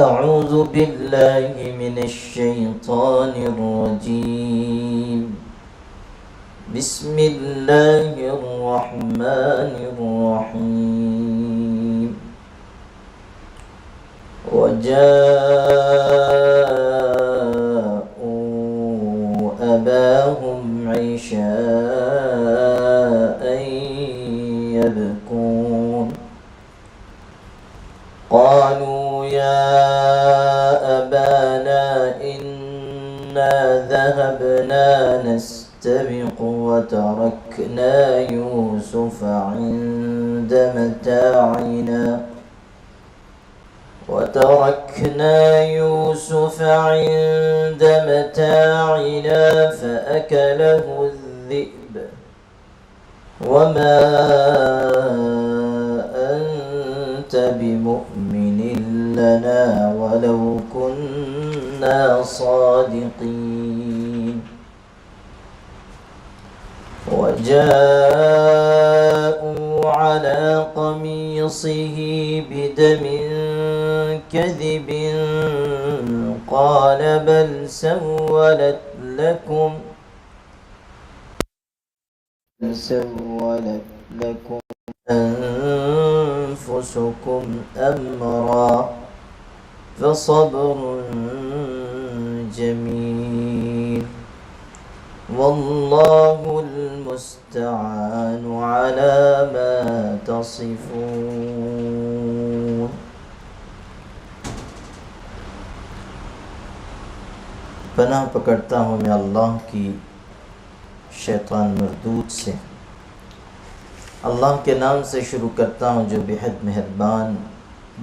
أعوذ بالله من الشيطان الرجيم. بسم الله الرحمن الرحيم. وجاءوا أباهم عشاء يبكون. قالوا يا أبانا إنا ذهبنا نستبق وتركنا يوسف عند متاعنا فأكله الذئب وما أنت بمؤمن لنا ولو كنا صادقين. وجاءوا على قميصه بدم كذب قال بل سولت لكم أنفسكم أمرا فصبر جميل والله المستعان على ما تصفون. پناہ پکڑتا ہوں میں اللہ کی شیطان مردود سے. اللہ کے نام سے شروع کرتا ہوں جو بےحد مہربان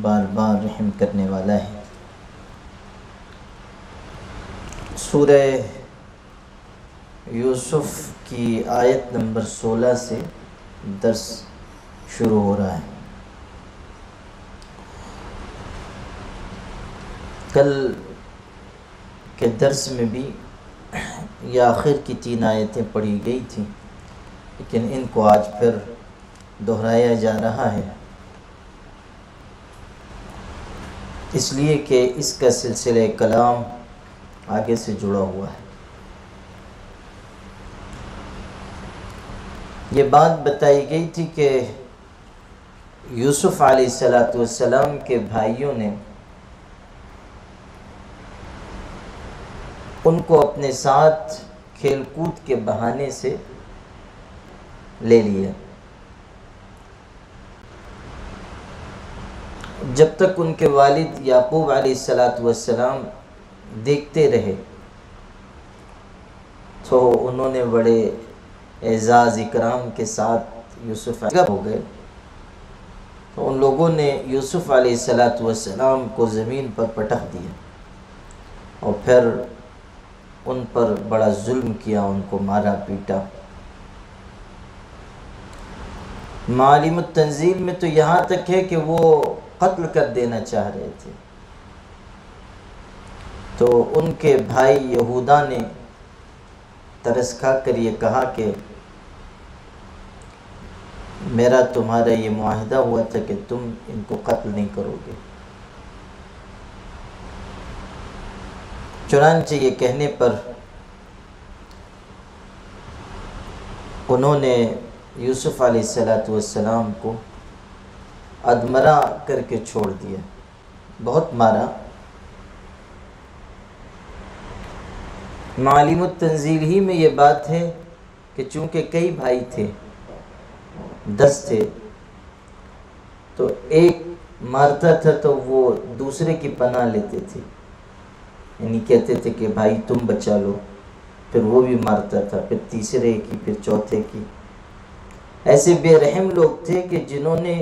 بار بار رحم کرنے والا ہے. سورہ یوسف کی آیت نمبر 16 سے درس شروع ہو رہا ہے. کل کے درس میں بھی یہ آخر کی 3 آیتیں پڑھی گئی تھیں، لیکن ان کو آج پھر دہرایا جا رہا ہے، اس لیے کہ اس کا سلسلہ کلام آگے سے جڑا ہوا ہے. یہ بات بتائی گئی تھی کہ یوسف علیہ السلام کے بھائیوں نے ان کو اپنے ساتھ کھیل کود کے بہانے سے لے لیا. جب تک ان کے والد یعقوب علیہ السلام دیکھتے رہے تو انہوں نے بڑے اعزاز اکرام کے ساتھ یوسف ہو گئے، تو ان لوگوں نے یوسف علیہ السلام کو زمین پر پٹک دیا اور پھر ان پر بڑا ظلم کیا، ان کو مارا پیٹا. معالم التنزیل میں تو یہاں تک ہے کہ وہ قتل کر دینا چاہ رہے تھے، تو ان کے بھائی یہودا نے ترس کھا کر یہ کہا کہ میرا تمہارا یہ معاہدہ ہوا تھا کہ تم ان کو قتل نہیں کرو گے. چنانچہ یہ کہنے پر انہوں نے یوسف علیہ السلام کو ادمرا کر کے چھوڑ دیا، بہت مارا. معالم التنزیل ہی میں یہ بات ہے کہ چونکہ کئی بھائی تھے، 10 تھے، تو ایک مارتا تھا تو وہ دوسرے کی پناہ لیتے تھے، یعنی کہتے تھے کہ بھائی تم بچا لو، پھر وہ بھی مارتا تھا، پھر تیسرے کی، پھر چوتھے کی. ایسے بے رحم لوگ تھے کہ جنہوں نے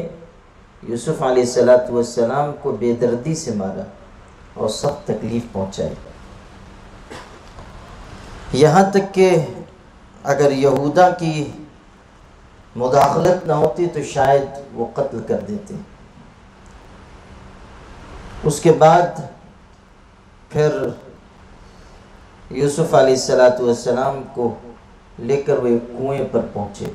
یوسف علیہ السلام کو بے دردی سے مارا اور سخت تکلیف پہنچائی. یہاں تک کہ اگر یہودا کی مداخلت نہ ہوتی تو شاید وہ قتل کر دیتے. اس کے بعد پھر یوسف علیہ السلام کو لے کر وہ ایک کنویں پر پہنچے.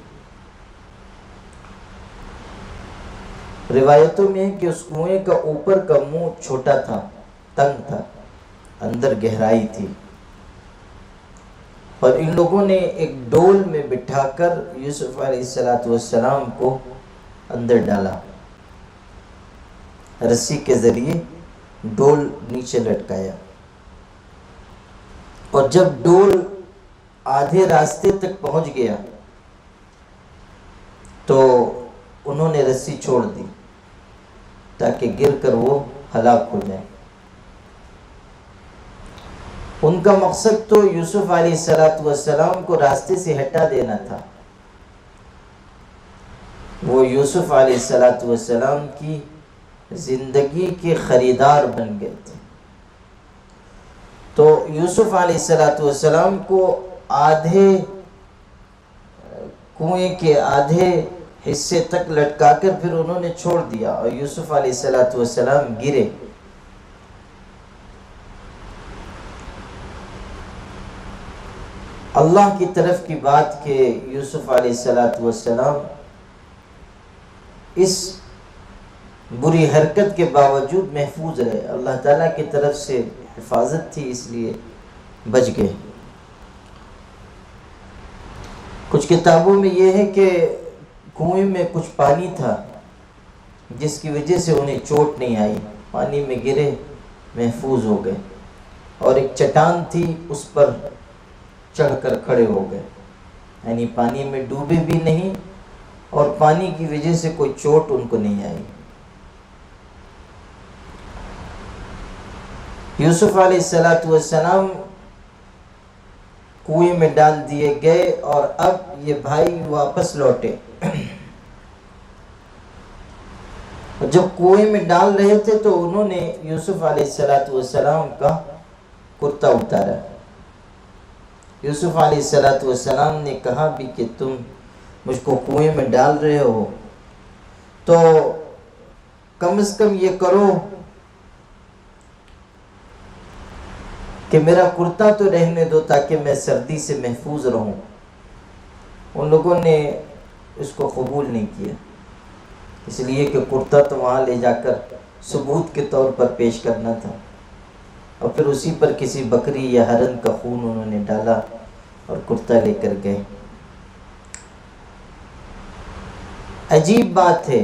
روایتوں میں ہے کہ اس کنویں کا اوپر کا منہ چھوٹا تھا تنگ تھا، اندر گہرائی تھی، اور ان لوگوں نے ایک ڈول میں بٹھا کر یوسف علیہ السلام کو اندر ڈالا، رسی کے ذریعے ڈول نیچے لٹکایا، اور جب ڈول آدھے راستے تک پہنچ گیا تو انہوں نے رسی چھوڑ دی تاکہ گر کر وہ ہلاک ہو جائے۔ ان کا مقصد تو یوسف علیہ السلام کو راستے سے ہٹا دینا تھا، وہ یوسف علیہ السلام کی زندگی کے خریدار بن گئے تھے۔ تو یوسف علیہ السلام کو آدھے کنویں کے آدھے حصے تک لٹکا کر پھر انہوں نے چھوڑ دیا، اور یوسف علیہ السلام گرے۔ اللہ کی طرف کی بات کہ یوسف علیہ السلام اس بری حرکت کے باوجود محفوظ رہے، اللہ تعالیٰ کی طرف سے حفاظت تھی، اس لیے بچ گئے۔ کچھ کتابوں میں یہ ہے کہ کنویں میں کچھ پانی تھا جس کی وجہ سے انہیں چوٹ نہیں آئی، پانی میں گرے، محفوظ ہو گئے، اور ایک چٹان تھی اس پر چڑھ کر کھڑے ہو گئے، یعنی پانی میں ڈوبے بھی نہیں اور پانی کی وجہ سے کوئی چوٹ ان کو نہیں آئی۔ یوسف علیہ السلام کنویں میں ڈال دیے گئے، اور اب یہ بھائی واپس لوٹے۔ جب کنویں میں ڈال رہے تھے تو انہوں نے یوسف علیہ السلام کا کرتا اتارا۔ یوسف علیہ السلام نے کہا بھی کہ تم مجھ کو کنویں میں ڈال رہے ہو تو کم از کم یہ کرو کہ میرا کرتا تو رہنے دو تاکہ میں سردی سے محفوظ رہوں۔ ان لوگوں نے اس کو قبول نہیں کیا، اس لیے کہ کرتا تو وہاں لے جا کر ثبوت کے طور پر پیش کرنا تھا، اور پھر اسی پر کسی بکری یا ہرن کا خون انہوں نے ڈالا اور کرتا لے کر گئے۔ عجیب بات ہے،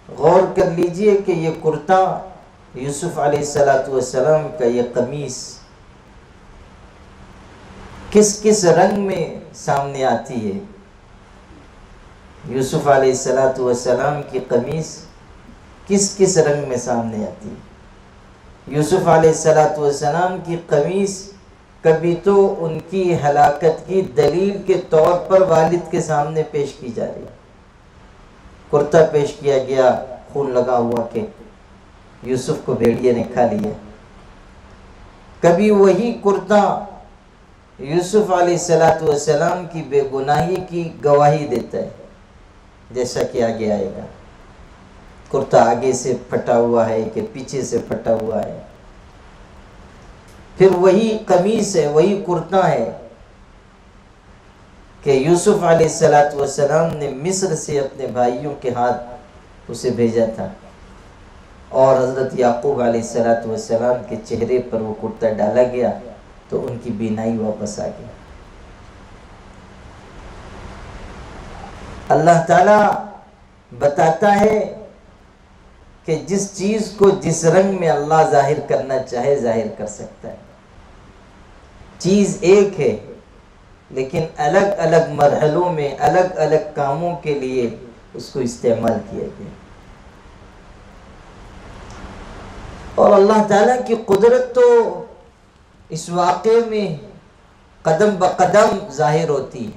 غور کر لیجئے کہ یہ کرتا یوسف علیہ السلام کا یہ قمیص کس کس رنگ میں سامنے آتی ہے۔ یوسف علیہ السلام کی قمیص کس کس رنگ میں سامنے آتی ہے۔ یوسف علیہ السلام کی قمیص کبھی تو ان کی ہلاکت کی دلیل کے طور پر والد کے سامنے پیش کی جا رہی ہے، کرتا پیش کیا گیا خون لگا ہوا کہ یوسف کو بھیڑیے نے کھا لیا، کبھی وہی کرتا یوسف علیہ السلام کی بے گناہی کی گواہی دیتا ہے، جیسا کہ آگے آئے گا۔ کرتا آگے سے پھٹا ہوا ہے کہ پیچھے سے پھٹا ہوا ہے، پھر وہی قمیص ہے، وہی کرتا ہے کہ یوسف علیہ السلام نے مصر سے اپنے بھائیوں کے ہاتھ اسے بھیجا تھا، اور حضرت یعقوب علیہ السلام کے چہرے پر وہ کرتا ڈالا گیا تو ان کی بینائی واپس آ گئی۔ اللہ تعالیٰ بتاتا ہے کہ جس چیز کو جس رنگ میں اللہ ظاہر کرنا چاہے ظاہر کر سکتا ہے۔ چیز ایک ہے لیکن الگ الگ مرحلوں میں الگ الگ کاموں کے لیے اس کو استعمال کیا گیا، اور اللہ تعالیٰ کی قدرت تو اس واقعے میں قدم بقدم ظاہر ہوتی ہے۔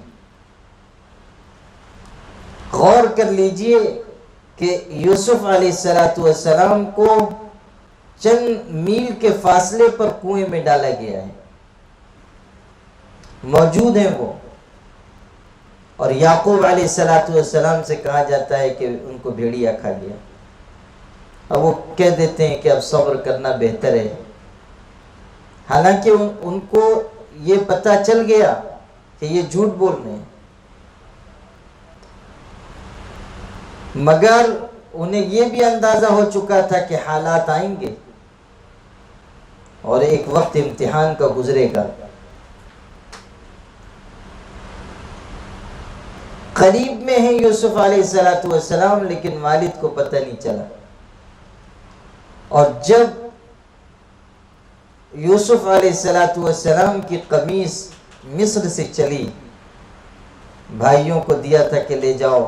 غور کر لیجئے کہ یوسف علیہ السلام کو چند میل کے فاصلے پر کنویں میں ڈالا گیا ہے، موجود ہیں وہ، اور یعقوب علیہ السلام سے کہا جاتا ہے کہ ان کو بھیڑیا کھا گیا، اب وہ کہہ دیتے ہیں کہ اب صبر کرنا بہتر ہے، حالانکہ ان کو یہ پتہ چل گیا کہ یہ جھوٹ بول رہے ہیں، مگر انہیں یہ بھی اندازہ ہو چکا تھا کہ حالات آئیں گے، اور ایک وقت امتحان کا گزرے گا. قریب میں ہیں یوسف علیہ السلام، لیکن والد کو پتہ نہیں چلا. اور جب یوسف علیہ السلام کی قمیص مصر سے چلی، بھائیوں کو دیا تھا کہ لے جاؤ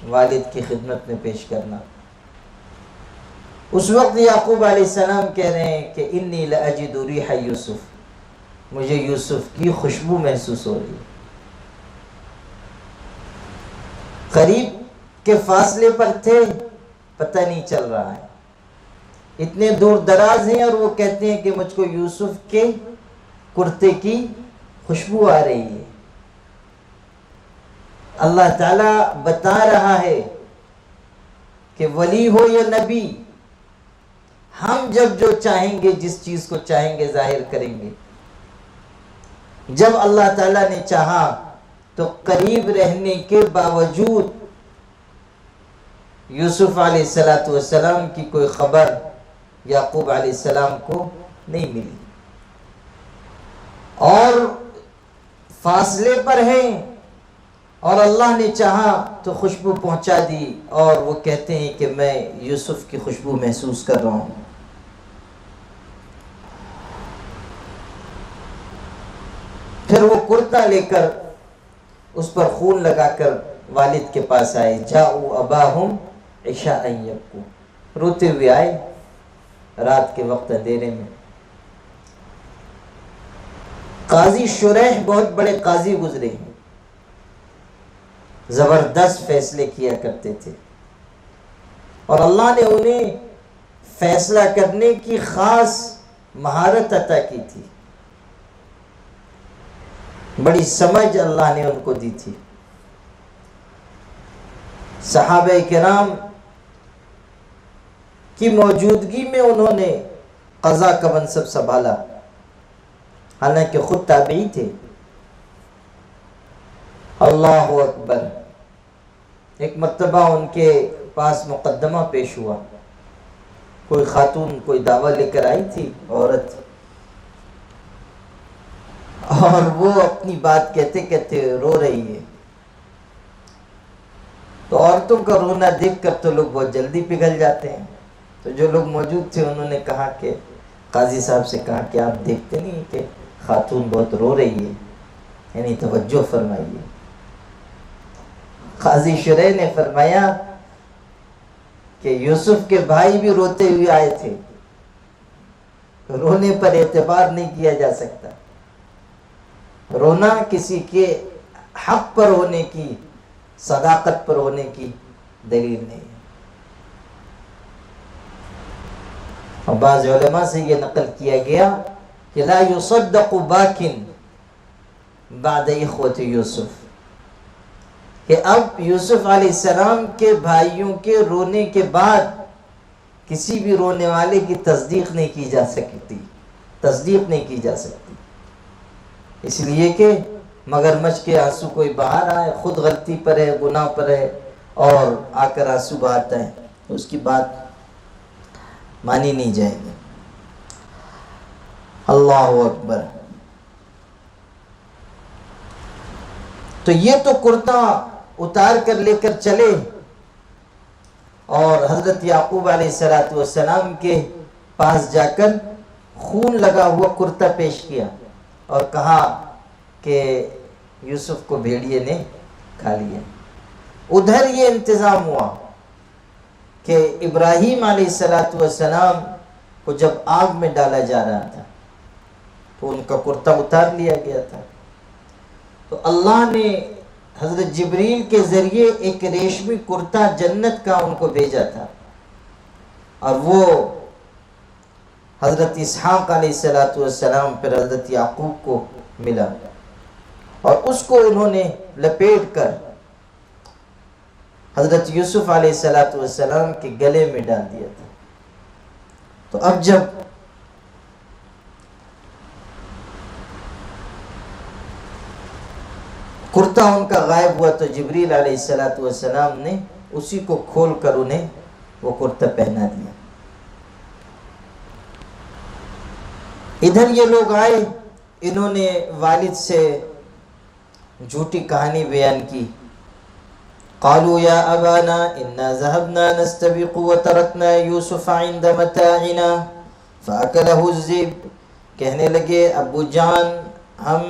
والد کی خدمت میں پیش کرنا. اس وقت یعقوب علیہ السلام کہہ رہے ہیں کہ انی لاجد ریح یوسف، مجھے یوسف کی خوشبو محسوس ہو رہی ہے. قریب کے فاصلے پر تھے، پتہ نہیں چل رہا ہے. اتنے دور دراز ہیں اور وہ کہتے ہیں کہ مجھ کو یوسف کے کرتے کی خوشبو آ رہی ہے. اللہ تعالیٰ بتا رہا ہے کہ ولی ہو یا نبی، ہم جب جو چاہیں گے، جس چیز کو چاہیں گے ظاہر کریں گے. جب اللہ تعالیٰ نے چاہا تو قریب رہنے کے باوجود یوسف علیہ السلام کی کوئی خبر یعقوب علیہ السلام کو نہیں ملی، اور فاصلے پر ہیں، اور اللہ نے چاہا تو خوشبو پہنچا دی. اور وہ کہتے ہیں کہ میں یوسف کی خوشبو محسوس کر رہا ہوں. پھر وہ کرتا لے کر اس پر خون لگا کر والد کے پاس آئے. جاؤ اباہم عشاء یبکون، روتے ہوئے آئے رات کے وقت اندھیرے میں. قاضی شریح بہت بڑے قاضی گزرے ہیں، زبردست فیصلے کیا کرتے تھے، اور اللہ نے انہیں فیصلہ کرنے کی خاص مہارت عطا کی تھی. بڑی سمجھ اللہ نے ان کو دی تھی. صحابہ کرام کی موجودگی میں انہوں نے قضا کا منصب سنبھالا، حالانکہ خود تابعی تھے. اللہ اکبر. ایک مرتبہ ان کے پاس مقدمہ پیش ہوا. کوئی خاتون کوئی دعویٰ لے کر آئی تھی، عورت، اور وہ اپنی بات کہتے کہتے رو رہی ہے. تو عورتوں کا رونا دیکھ کر تو لوگ بہت جلدی پگھل جاتے ہیں. تو جو لوگ موجود تھے انہوں نے کہا کہ قاضی صاحب سے کہا کہ آپ دیکھتے نہیں کہ خاتون بہت رو رہی ہے، یعنی توجہ فرمائیے. قاضی شریح نے فرمایا کہ یوسف کے بھائی بھی روتے ہوئے آئے تھے، رونے پر اعتبار نہیں کیا جا سکتا. رونا کسی کے حق پر ہونے کی، صداقت پر ہونے کی دلیل نہیں ہے. اور بعض علماء سے یہ نقل کیا گیا کہ لا یصدق باکن بعد اخوت یوسف، کہ اب یوسف علیہ السلام کے بھائیوں کے رونے کے بعد کسی بھی رونے والے کی تصدیق نہیں کی جا سکتی، تصدیق نہیں کی جا سکتی. اس لیے کہ مگرمچھ کے آنسو کوئی بہا رہا ہے، خود غلطی پر ہے، گناہ پر ہے، اور آ کر آنسو بہاتا ہے، تو اس کی بات مانی نہیں جائے گی. اللہ اکبر. تو یہ تو کرتا اتار کر لے کر چلے، اور حضرت یعقوب علیہ السلام کے پاس جا کر خون لگا ہوا کرتا پیش کیا اور کہا کہ یوسف کو بھیڑیے نے کھا لیا. ادھر یہ انتظام ہوا کہ ابراہیم علیہ السلام کو جب آگ میں ڈالا جا رہا تھا تو ان کا کرتا اتار لیا گیا تھا. تو اللہ نے حضرت جبریل کے ذریعے ایک ریشمی کرتا جنت کا ان کو بھیجا تھا، اور وہ حضرت اسحاق علیہ السلام پر حضرت یعقوب کو ملا، اور اس کو انہوں نے لپیٹ کر حضرت یوسف علیہ السلام کے گلے میں ڈال دیا تھا. تو اب جب کرتا ان کا غائب ہوا تو جبریل علیہ السلام نے اسی کو کھول کر انہیں وہ کرتا پہنا دیا. ادھر یہ لوگ آئے، انہوں نے والد سے جھوٹی کہانی بیان کی. قالوا یا ابانا انا ذهبنا نستبق وتركنا یوسف عند متاعنا فاکلہ الذئب. کہنے لگے ابو جان ہم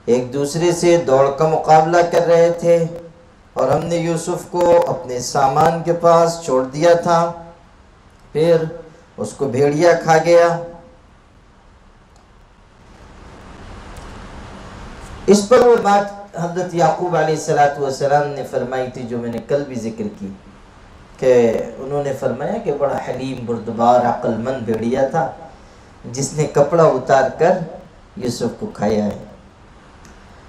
ایک دوسرے سے دوڑ کا مقابلہ کر رہے تھے اور ہم نے یوسف کو اپنے سامان کے پاس چھوڑ دیا تھا، پھر اس کو بھیڑیا کھا گیا. اس پر وہ بات حضرت یعقوب علیہ السلام نے فرمائی تھی جو میں نے کل بھی ذکر کی، کہ انہوں نے فرمایا کہ بڑا حلیم بردبار عقل مند بھیڑیا تھا جس نے کپڑا اتار کر یوسف کو کھایا ہے.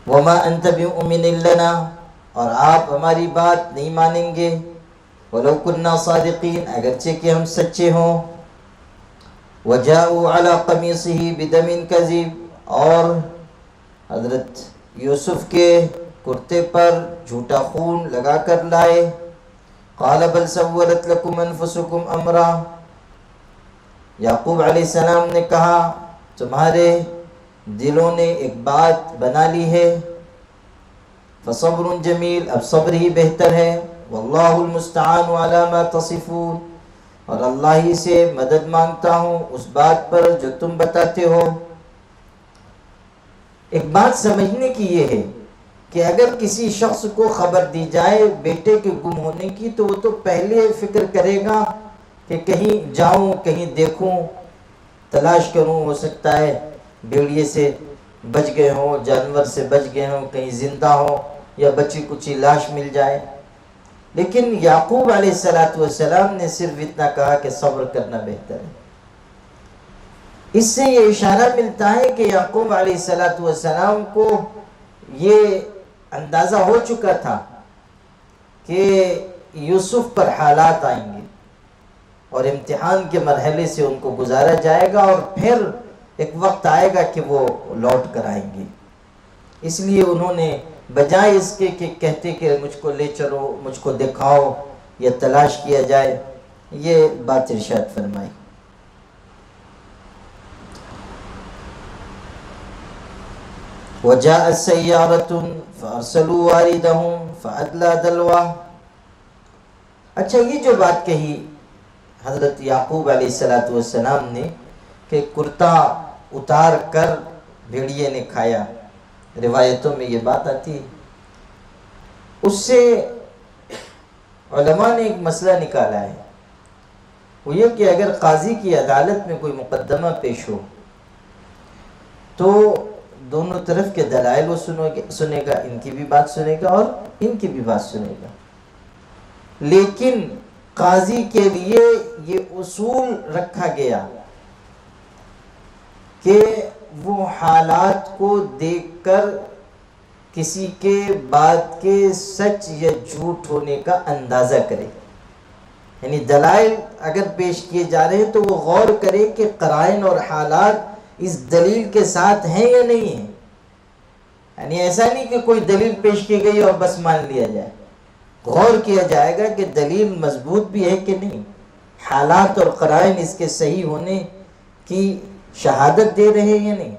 وما انت بمؤمن لنا، اور آپ ہماری بات نہیں مانیں گے، ولو كنا صادقین، اگرچہ کہ ہم سچے ہوں. وجاءوا على قمیصه بدم كذب، اور حضرت یوسف کے کرتے پر جھوٹا خون لگا کر لائے. قال بل سولت لكم انفسكم امرا، یعقوب علیہ السلام نے کہا تمہارے دلوں نے ایک بات بنا لی ہے. فصبر جمیل، اب صبر ہی بہتر ہے. واللہ المستعان علی ما تصفون، اور اللہ ہی سے مدد مانگتا ہوں اس بات پر جو تم بتاتے ہو. ایک بات سمجھنے کی یہ ہے کہ اگر کسی شخص کو خبر دی جائے بیٹے کے گم ہونے کی تو وہ تو پہلے فکر کرے گا کہ کہیں جاؤں، کہیں دیکھوں، تلاش کروں، ہو سکتا ہے بھیڑیے سے بچ گئے ہوں، جانور سے بچ گئے ہوں، کہیں زندہ ہوں یا بچی کچی لاش مل جائے. لیکن یعقوب علیہ السلام نے صرف اتنا کہا کہ صبر کرنا بہتر ہے. اس سے یہ اشارہ ملتا ہے کہ یعقوب علیہ السلام کو یہ اندازہ ہو چکا تھا کہ یوسف پر حالات آئیں گے اور امتحان کے مرحلے سے ان کو گزارا جائے گا اور پھر ایک وقت آئے گا کہ وہ لوٹ کر آئیں گے. اس لیے انہوں نے بجائے اس کے کہ کہتے کہ مجھ کو لے چلو، مجھ کو دکھاؤ یا تلاش کیا جائے، یہ بات ارشاد فرمائی. وجاءت سیارۃ فارسلوا واردہم فادلی دلوہ. اچھا، یہ جو بات کہی حضرت یعقوب علیہ السلام نے کہ کرتا اتار کر بھیڑیے نے کھایا، روایتوں میں یہ بات آتی ہے. اس سے علماء نے ایک مسئلہ نکالا ہے، وہ یہ کہ اگر قاضی کی عدالت میں کوئی مقدمہ پیش ہو تو دونوں طرف کے دلائل وہ سنے گا، ان کی بھی بات سنے گا اور ان کی بھی بات سنے گا. لیکن قاضی کے لیے یہ اصول رکھا گیا کہ وہ حالات کو دیکھ کر کسی کے بات کے سچ یا جھوٹ ہونے کا اندازہ کرے. یعنی دلائل اگر پیش کیے جا رہے ہیں تو وہ غور کرے کہ قرائن اور حالات اس دلیل کے ساتھ ہیں یا نہیں ہیں. یعنی ایسا نہیں کہ کوئی دلیل پیش کی گئی اور بس مان لیا جائے، غور کیا جائے گا کہ دلیل مضبوط بھی ہے کہ نہیں، حالات اور قرائن اس کے صحیح ہونے کی شہادت دے رہے ہیں یا نہیں.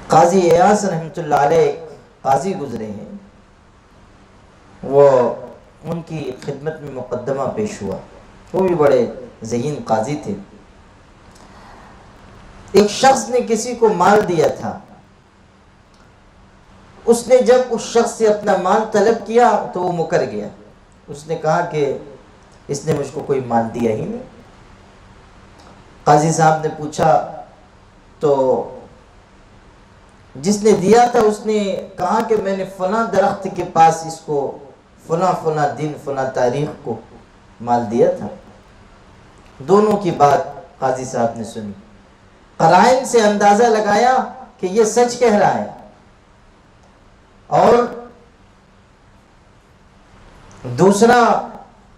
قاضی ایاس رحمۃ اللہ علیہ قاضی گزرے ہیں، وہ ان کی خدمت میں مقدمہ پیش ہوا، وہ بھی بڑے ذہین قاضی تھے. ایک شخص نے کسی کو مال دیا تھا، اس نے جب اس شخص سے اپنا مال طلب کیا تو وہ مکر گیا. اس نے کہا کہ اس نے مجھ کو کوئی مال دیا ہی نہیں. قاضی صاحب نے پوچھا تو جس نے دیا تھا اس نے کہا کہ میں نے فلاں درخت کے پاس اس کو فلاں فلاں دن فلاں تاریخ کو مال دیا تھا. دونوں کی بات قاضی صاحب نے سنی، قرائن سے اندازہ لگایا کہ یہ سچ کہہ رہا ہے اور دوسرا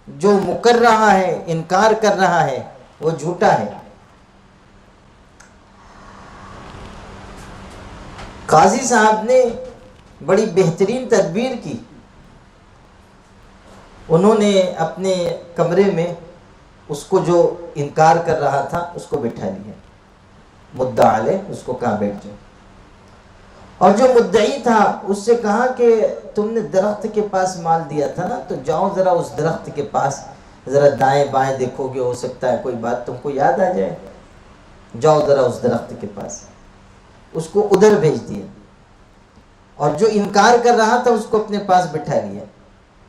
جو مکر رہا ہے، انکار کر رہا ہے، وہ جھوٹا ہے. قاضی صاحب نے بڑی بہترین تدبیر کی. انہوں نے اپنے کمرے میں اس کو جو انکار کر رہا تھا اس کو بٹھا لیا، مدعا علیہ، اس کو کہا بیٹھ جاؤ. اور جو مدعی تھا اس سے کہا کہ تم نے درخت کے پاس مال دیا تھا نا، تو جاؤ ذرا اس درخت کے پاس، ذرا دائیں بائیں دیکھو گے، ہو سکتا ہے کوئی بات تم کو یاد آ جائے، جاؤ ذرا اس درخت کے پاس. اس کو ادھر بھیج دیا، اور جو انکار کر رہا تھا اس کو اپنے پاس بٹھا لیا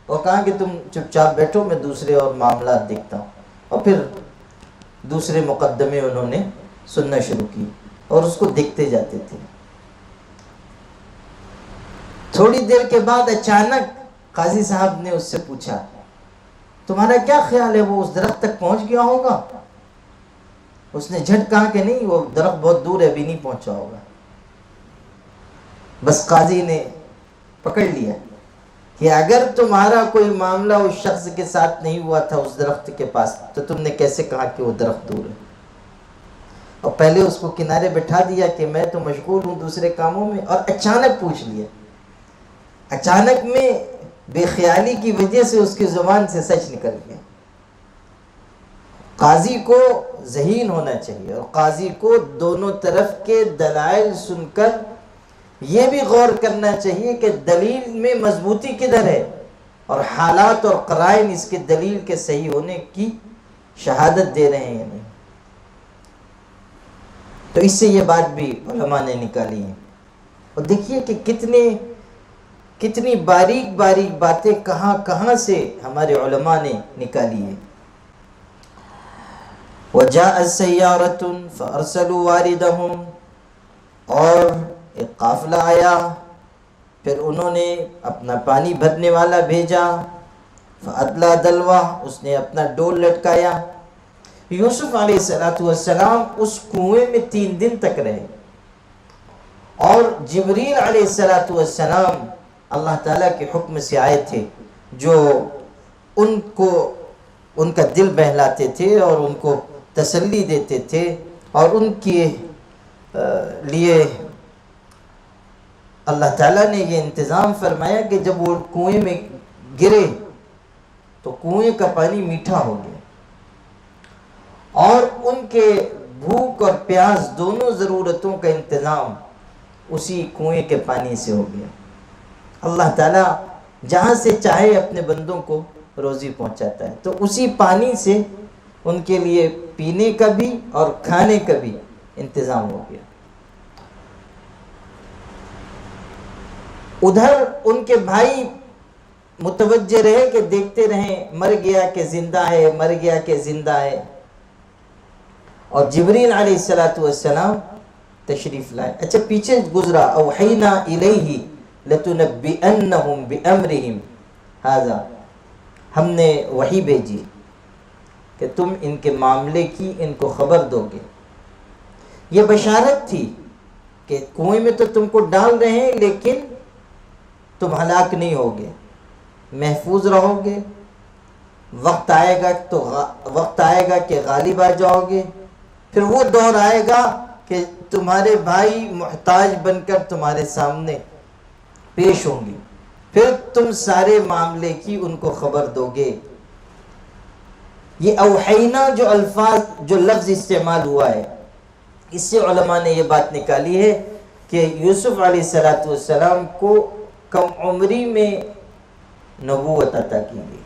اور کہا کہ تم چپ چاپ بیٹھو، میں دوسرے اور معاملات دیکھتا ہوں. اور پھر دوسرے مقدمے انہوں نے سننا شروع کی اور اس کو دیکھتے جاتے تھے. تھوڑی دیر کے بعد اچانک قاضی صاحب نے اس سے پوچھا تمہارا کیا خیال ہے وہ اس درخت تک پہنچ گیا ہوگا؟ اس نے جھٹ کہا کہ نہیں، وہ درخت بہت دور ہے، ابھی نہیں پہنچا ہوگا. بس قاضی نے پکڑ لیا کہ اگر تمہارا کوئی معاملہ اس شخص کے ساتھ نہیں ہوا تھا اس درخت کے پاس تو تم نے کیسے کہا کہ وہ درخت دور ہے؟ اور پہلے اس کو کنارے بٹھا دیا کہ میں تو مشغول ہوں دوسرے کاموں میں، اور اچانک پوچھ لیا. اچانک میں بے خیالی کی وجہ سے اس کی زبان سے سچ نکل گیا. قاضی کو ذہین ہونا چاہیے، اور قاضی کو دونوں طرف کے دلائل سن کر یہ بھی غور کرنا چاہیے کہ دلیل میں مضبوطی کدھر ہے، اور حالات اور قرائن اس کے دلیل کے صحیح ہونے کی شہادت دے رہے ہیں یا نہیں. تو اس سے یہ بات بھی علماء نے نکالی ہے. اور دیکھیے کہ کتنی باریک باریک باتیں کہاں کہاں سے ہمارے علماء نے نکالی ہیں. وَجَاءَ سَيَّارَةٌ فَأَرْسَلُوا وَارِدَهُمْ، اور ایک قافلہ آیا، پھر انہوں نے اپنا پانی بھرنے والا بھیجا. فَأَدْلَى دَلْوَهُ، اس نے اپنا ڈول لٹکایا. یوسف علیہ السلام اس کنویں میں 3 دن تک رہے، اور جبریل علیہ السلام اللہ تعالیٰ کے حکم سے آئے تھے جو ان کا دل بہلاتے تھے اور ان کو تسلی دیتے تھے، اور ان کے لیے اللہ تعالیٰ نے یہ انتظام فرمایا کہ جب وہ کنویں میں گرے تو کنویں کا پانی میٹھا ہو گیا، اور ان کے بھوک اور پیاس دونوں ضرورتوں کا انتظام اسی کنویں کے پانی سے ہو گیا. اللہ تعالیٰ جہاں سے چاہے اپنے بندوں کو روزی پہنچاتا ہے، تو اسی پانی سے ان کے لیے پینے کا بھی اور کھانے کا بھی انتظام ہو گیا. ادھر ان کے بھائی متوجہ رہے کہ دیکھتے رہیں مر گیا کہ زندہ ہے، مر گیا کہ زندہ ہے. اور جبریل علیہ السلام تشریف لائے. اچھا پیچھے گزرا اوحینا الیہ لتنبئنہم بامرہم ھذا، ہم نے وحی بھیجی کہ تم ان کے معاملے کی ان کو خبر دو گے. یہ بشارت تھی کہ کنویں میں تو تم کو ڈال رہے ہیں لیکن تم ہلاک نہیں ہوگے، محفوظ رہو گے. وقت آئے گا کہ غالب آ جاؤ گے. پھر وہ دور آئے گا کہ تمہارے بھائی محتاج بن کر تمہارے سامنے پیش ہوں گے، پھر تم سارے معاملے کی ان کو خبر دو گے. یہ اوحینا جو لفظ استعمال ہوا ہے، اس سے علماء نے یہ بات نکالی ہے کہ یوسف علیہ السلام کو کم عمری میں نبوت عطا کی گئی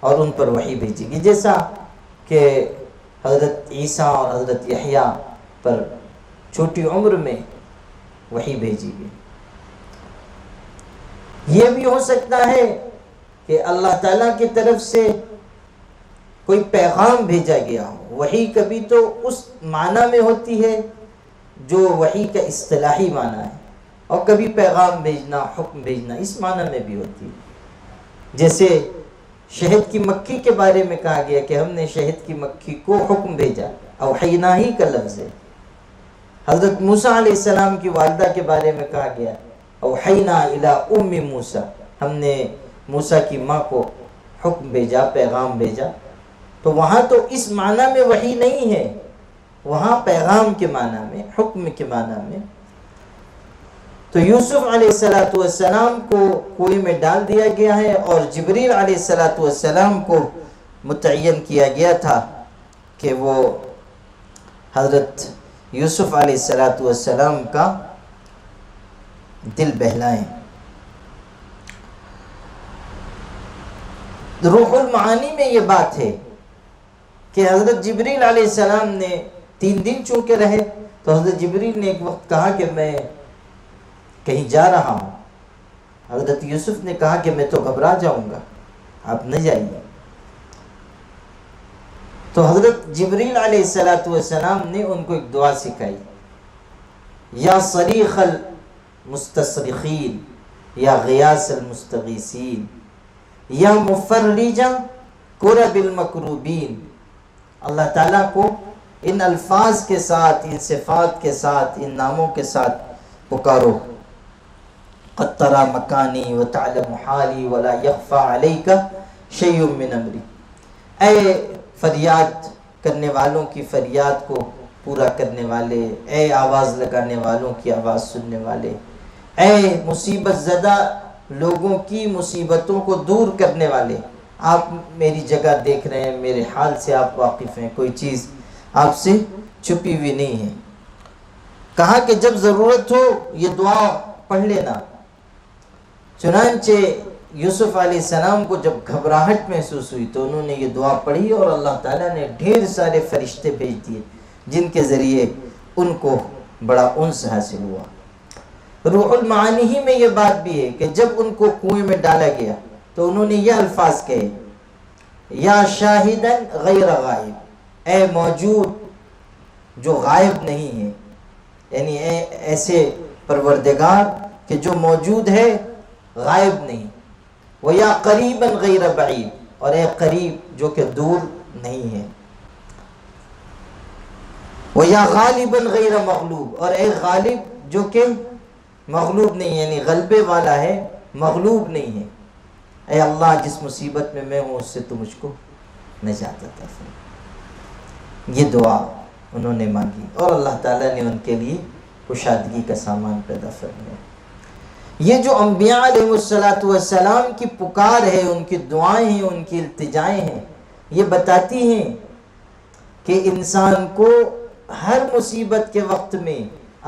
اور ان پر وحی بھیجی گئی، جیسا کہ حضرت عیسیٰ اور حضرت یحییٰ پر چھوٹی عمر میں وحی بھیجی گئی. یہ بھی ہو سکتا ہے کہ اللہ تعالیٰ کی طرف سے کوئی پیغام بھیجا گیا ہو. وحی کبھی تو اس معنی میں ہوتی ہے جو وحی کا اصطلاحی معنی ہے، اور کبھی پیغام بھیجنا، حکم بھیجنا اس معنی میں بھی ہوتی ہے. جیسے شہد کی مکھی کے بارے میں کہا گیا کہ ہم نے شہد کی مکھی کو حکم بھیجا، اوحینا ہی کا لفظ ہے. حضرت موسیٰ علیہ السلام کی والدہ کے بارے میں کہا گیا اوحینا الی ام موسیٰ، ہم نے موسیٰ کی ماں کو حکم بھیجا، پیغام بھیجا. تو وہاں تو اس معنی میں وحی نہیں ہے، وہاں پیغام کے معنی میں، حکم کے معنی میں. تو یوسف علیہ السلام کو کنویں میں ڈال دیا گیا ہے، اور جبریل علیہ السلام کو متعین کیا گیا تھا کہ وہ حضرت یوسف علیہ السلام کا دل بہلائیں۔ روح المعانی میں یہ بات ہے کہ حضرت جبریل علیہ السلام نے 3 دن چونکہ رہے، تو حضرت جبریل نے ایک وقت کہا کہ میں کہیں جا رہا ہوں۔ حضرت یوسف نے کہا کہ میں تو گھبرا جاؤں گا، آپ نہ جائیے۔ تو حضرت جبریل علیہ السلام نے ان کو ایک دعا سکھائی، یا صریخ المستصرخین، یا غیاث المستغیثین، یا مفرج کرب المکروبین۔ اللہ تعالیٰ کو ان الفاظ کے ساتھ، ان صفات کے ساتھ، ان ناموں کے ساتھ پکارو۔ قد تری مکانی وتعلم حالی ولا یخفی علیک شیء من امری۔ اے فریاد کرنے والوں کی فریاد کو پورا کرنے والے، اے آواز لگانے والوں کی آواز سننے والے، اے مصیبت زدہ لوگوں کی مصیبتوں کو دور کرنے والے، آپ میری جگہ دیکھ رہے ہیں، میرے حال سے آپ واقف ہیں، کوئی چیز آپ سے چھپی ہوئی نہیں ہے۔ کہا کہ جب ضرورت ہو یہ دعا پڑھ لینا۔ چنانچہ یوسف علیہ السلام کو جب گھبراہٹ محسوس ہوئی تو انہوں نے یہ دعا پڑھی، اور اللہ تعالیٰ نے ڈھیر سارے فرشتے بھیج دیے جن کے ذریعے ان کو بڑا انس حاصل ہوا۔ روح المعانی ہی میں یہ بات بھی ہے کہ جب ان کو کنویں میں ڈالا گیا تو انہوں نے یہ الفاظ کہے، یا شاہدن غیر غائب، اے موجود جو غائب نہیں ہے، یعنی اے ایسے پروردگار کہ جو موجود ہے غائب نہیں، وَيَا قَرِيبًا غَيْرَ بَعِيدٍ، اور اے قریب جو کہ دور نہیں ہے، وَيَا غَالِبًا غَيْرَ مَغْلُوب، اور اے غالب جو کہ مغلوب نہیں، یعنی غلبے والا ہے، مغلوب نہیں ہے۔ اے اللہ جس مصیبت میں ہوں اس سے تو مجھ کو نجات عطا فرما۔ یہ دعا انہوں نے مانگی اور اللہ تعالیٰ نے ان کے لیے کشادگی کا سامان پیدا فرمایا۔ یہ جو انبیاء علیہ السلام کی پکار ہے، ان کی دعائیں ہیں، ان کی التجائیں ہیں، یہ بتاتی ہیں کہ انسان کو ہر مصیبت کے وقت میں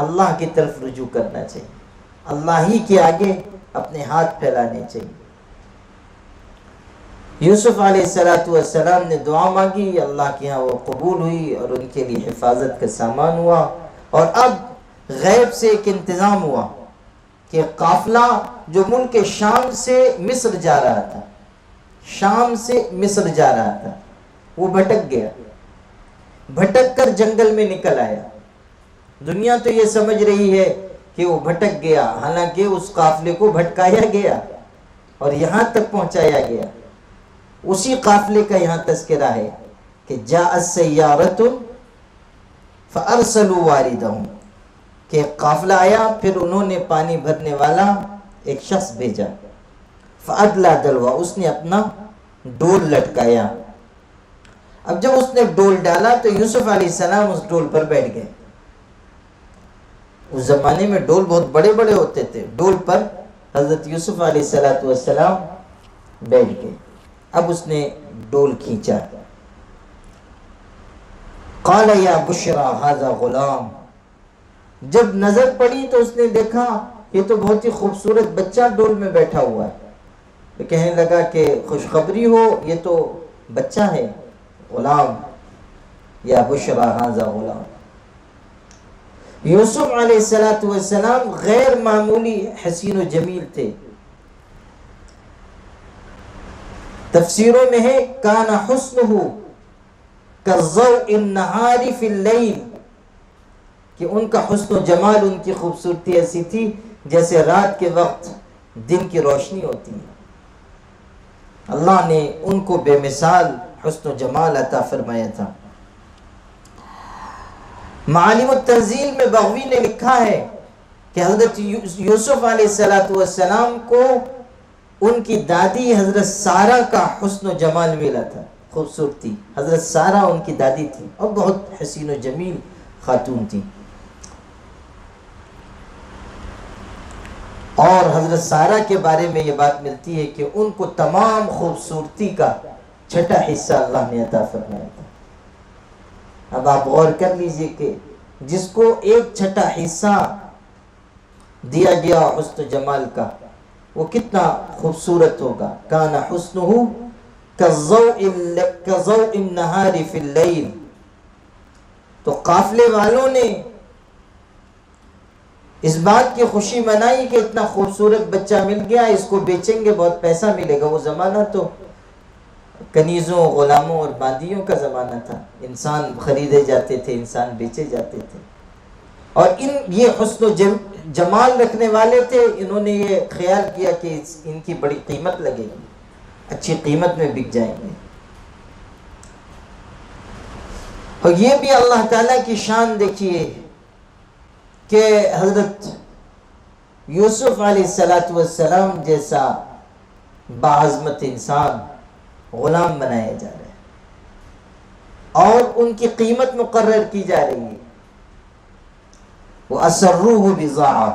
اللہ کی طرف رجوع کرنا چاہیے، اللہ ہی کے آگے اپنے ہاتھ پھیلانے چاہیے۔ یوسف علیہ السلام نے دعا مانگی، اللہ کے ہاں وہ قبول ہوئی اور ان کے لیے حفاظت کا سامان ہوا۔ اور اب غیب سے ایک انتظام ہوا کہ قافلہ جو ملک شام سے مصر جا رہا تھا، شام سے مصر جا رہا تھا، وہ بھٹک گیا، بھٹک کر جنگل میں نکل آیا۔ دنیا تو یہ سمجھ رہی ہے کہ وہ بھٹک گیا، حالانکہ اس قافلے کو بھٹکایا گیا اور یہاں تک پہنچایا گیا۔ اسی قافلے کا یہاں تذکرہ ہے کہ جاءت سیارۃ فارسلوا واردہم، کہ قافلہ آیا پھر انہوں نے پانی بھرنے والا ایک شخص بھیجا، فادلی دلوا، اس نے اپنا ڈول لٹکایا۔ اب جب اس نے ڈول ڈالا تو یوسف علیہ السلام اس ڈول پر بیٹھ گئے۔ اس زمانے میں ڈول بہت بڑے بڑے ہوتے تھے، ڈول پر حضرت یوسف علیہ السلام بیٹھ گئے۔ اب اس نے ڈول کھینچا، قال یا بشرا ھذا غلام، جب نظر پڑی تو اس نے دیکھا یہ تو بہت ہی خوبصورت بچہ ڈول میں بیٹھا ہوا ہے، تو کہنے لگا کہ خوشخبری ہو، یہ تو بچہ ہے، غلام، یا بشرا ھذا غلام۔ یوسف علیہ السلام غیر معمولی حسین و جمیل تھے۔ تفسیروں میں ہے کان حسنہ کضوء النہار فی اللیل، کہ ان کا حسن و جمال، ان کی خوبصورتی ایسی تھی جیسے رات کے وقت دن کی روشنی ہوتی ہے۔ اللہ نے ان کو بے مثال حسن و جمال عطا فرمایا تھا۔ معالم التنزیل میں بغوی نے لکھا ہے کہ حضرت یوسف علیہ السلام کو ان کی دادی حضرت سارہ کا حسن و جمال ملا تھا، خوبصورتی۔ حضرت سارہ ان کی دادی تھی اور بہت حسین و جمیل خاتون تھی، اور حضرت سارہ کے بارے میں یہ بات ملتی ہے کہ ان کو تمام خوبصورتی کا چھٹا حصہ اللہ نے عطا فرمایا تھا۔ اب آپ غور کر لیجئے کہ جس کو ایک چھٹا حصہ دیا گیا حسن جمال کا، وہ کتنا خوبصورت ہوگا۔ کان حسنہ کضوء النہار فی اللیل۔ تو قافلے والوں نے اس بات کی خوشی منائی کہ اتنا خوبصورت بچہ مل گیا، اس کو بیچیں گے بہت پیسہ ملے گا۔ وہ زمانہ تو کنیزوں، غلاموں اور باندیوں کا زمانہ تھا، انسان خریدے جاتے تھے، انسان بیچے جاتے تھے، اور یہ حسن و جمال رکھنے والے تھے، انہوں نے یہ خیال کیا کہ ان کی بڑی قیمت لگے گی، اچھی قیمت میں بک جائیں گے۔ اور یہ بھی اللہ تعالیٰ کی شان دیکھیے کہ حضرت یوسف علیہ السلام جیسا باعظمت انسان غلام بنایا جا رہا ہے اور ان کی قیمت مقرر کی جا رہی ہے۔ وَأَسَرُّوهُ بِضَاعَةً،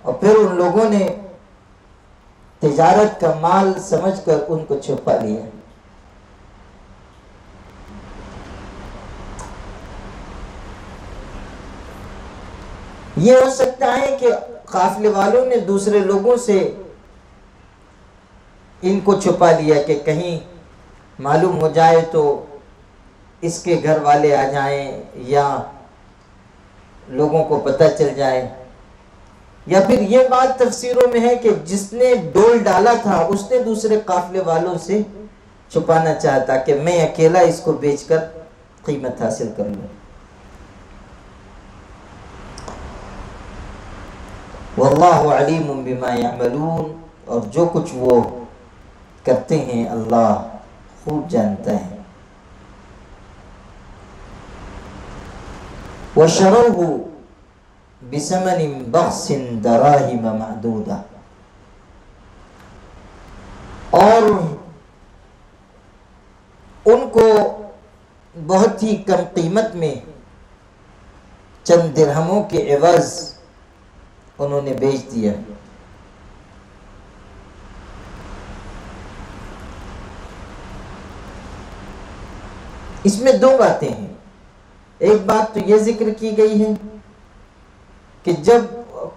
اور پھر ان لوگوں نے تجارت کا مال سمجھ کر ان کو چھپا لیا۔ یہ ہو سکتا ہے کہ قافلے والوں نے دوسرے لوگوں سے ان کو چھپا لیا کہ کہیں معلوم ہو جائے تو اس کے گھر والے آ جائیں، یا لوگوں کو پتہ چل جائے، یا پھر یہ بات تفسیروں میں ہے کہ جس نے ڈول ڈالا تھا اس نے دوسرے قافلے والوں سے چھپانا چاہتا کہ میں اکیلا اس کو بیچ کر قیمت حاصل کر لوں۔ واللہ علیم بما یعملون، اور جو کچھ وہ کرتے ہیں اللہ خوب جانتا ہے۔ وَشَرَوْهُ بِثَمَنٍ بَخْسٍ دَرَاهِمَ مَعْدُودَةٍ، اور ان کو بہت ہی کم قیمت میں چند درہموں کے عوض انہوں نے بیچ دیا۔ اس میں دو باتیں ہیں۔ ایک بات تو یہ ذکر کی گئی ہے کہ جب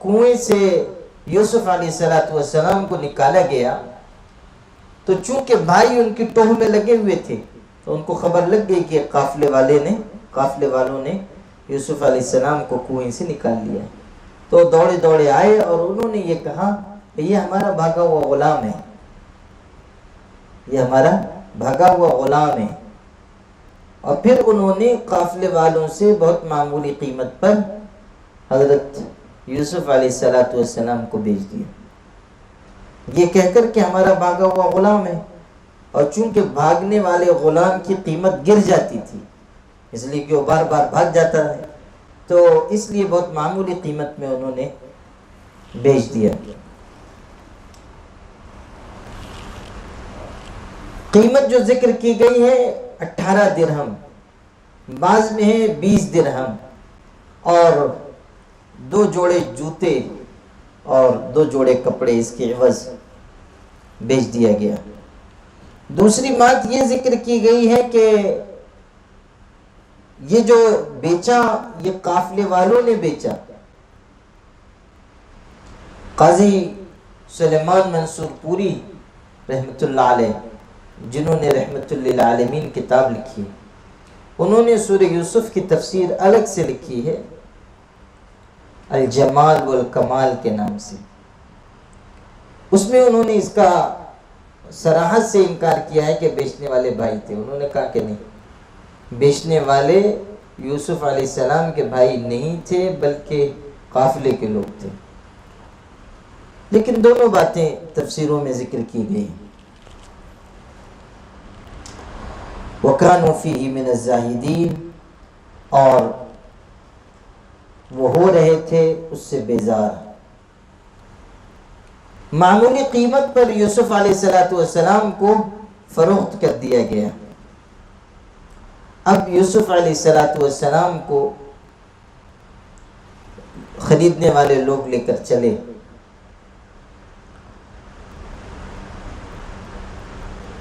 کنویں سے یوسف علیہ السلام کو نکالا گیا تو چونکہ بھائی ان کی ٹوہ میں لگے ہوئے تھے تو ان کو خبر لگ گئی کہ قافلے والوں نے یوسف علیہ السلام کو کنویں سے نکال لیا۔ تو دوڑے دوڑے آئے اور انہوں نے یہ کہا کہ یہ ہمارا بھاگا ہوا غلام ہے، یہ ہمارا بھاگا ہوا غلام ہے۔ اور پھر انہوں نے قافلے والوں سے بہت معمولی قیمت پر حضرت یوسف علیہ السلام کو بیچ دیا، یہ کہہ کر کہ ہمارا بھاگا ہوا غلام ہے۔ اور چونکہ بھاگنے والے غلام کی قیمت گر جاتی تھی، اس لیے کہ وہ بار بار بھاگ جاتا ہے، تو اس لیے بہت معمولی قیمت میں انہوں نے بیچ دیا۔ قیمت جو ذکر کی گئی ہے 18 درہم، بعض میں ہے 20 درہم، اور 2 جوڑے جوتے اور 2 جوڑے کپڑے اس کے عوض بیچ دیا گیا۔ دوسری بات یہ ذکر کی گئی ہے کہ یہ جو بیچا یہ قافلے والوں نے بیچا۔ قاضی سلیمان منصور پوری رحمۃ اللہ علیہ، جنہوں نے رحمۃ للعالمین کتاب لکھی، انہوں نے سورہ یوسف کی تفسیر الگ سے لکھی ہے، الجمال والکمال کے نام سے۔ اس میں انہوں نے اس کا صراحت سے انکار کیا ہے کہ بیچنے والے بھائی تھے۔ انہوں نے کہا کہ نہیں، بیچنے والے یوسف علیہ السلام کے بھائی نہیں تھے بلکہ قافلے کے لوگ تھے۔ لیکن دونوں باتیں تفسیروں میں ذکر کی گئی۔ وَكَانُوا فِيهِ مِنَ الزَّاهِدِينَ، اور وہ ہو رہے تھے اس سے بیزار۔ معمولی قیمت پر یوسف علیہ السلام کو فروخت کر دیا گیا۔ اب یوسف علیہ السلام کو خریدنے والے لوگ لے کر چلے،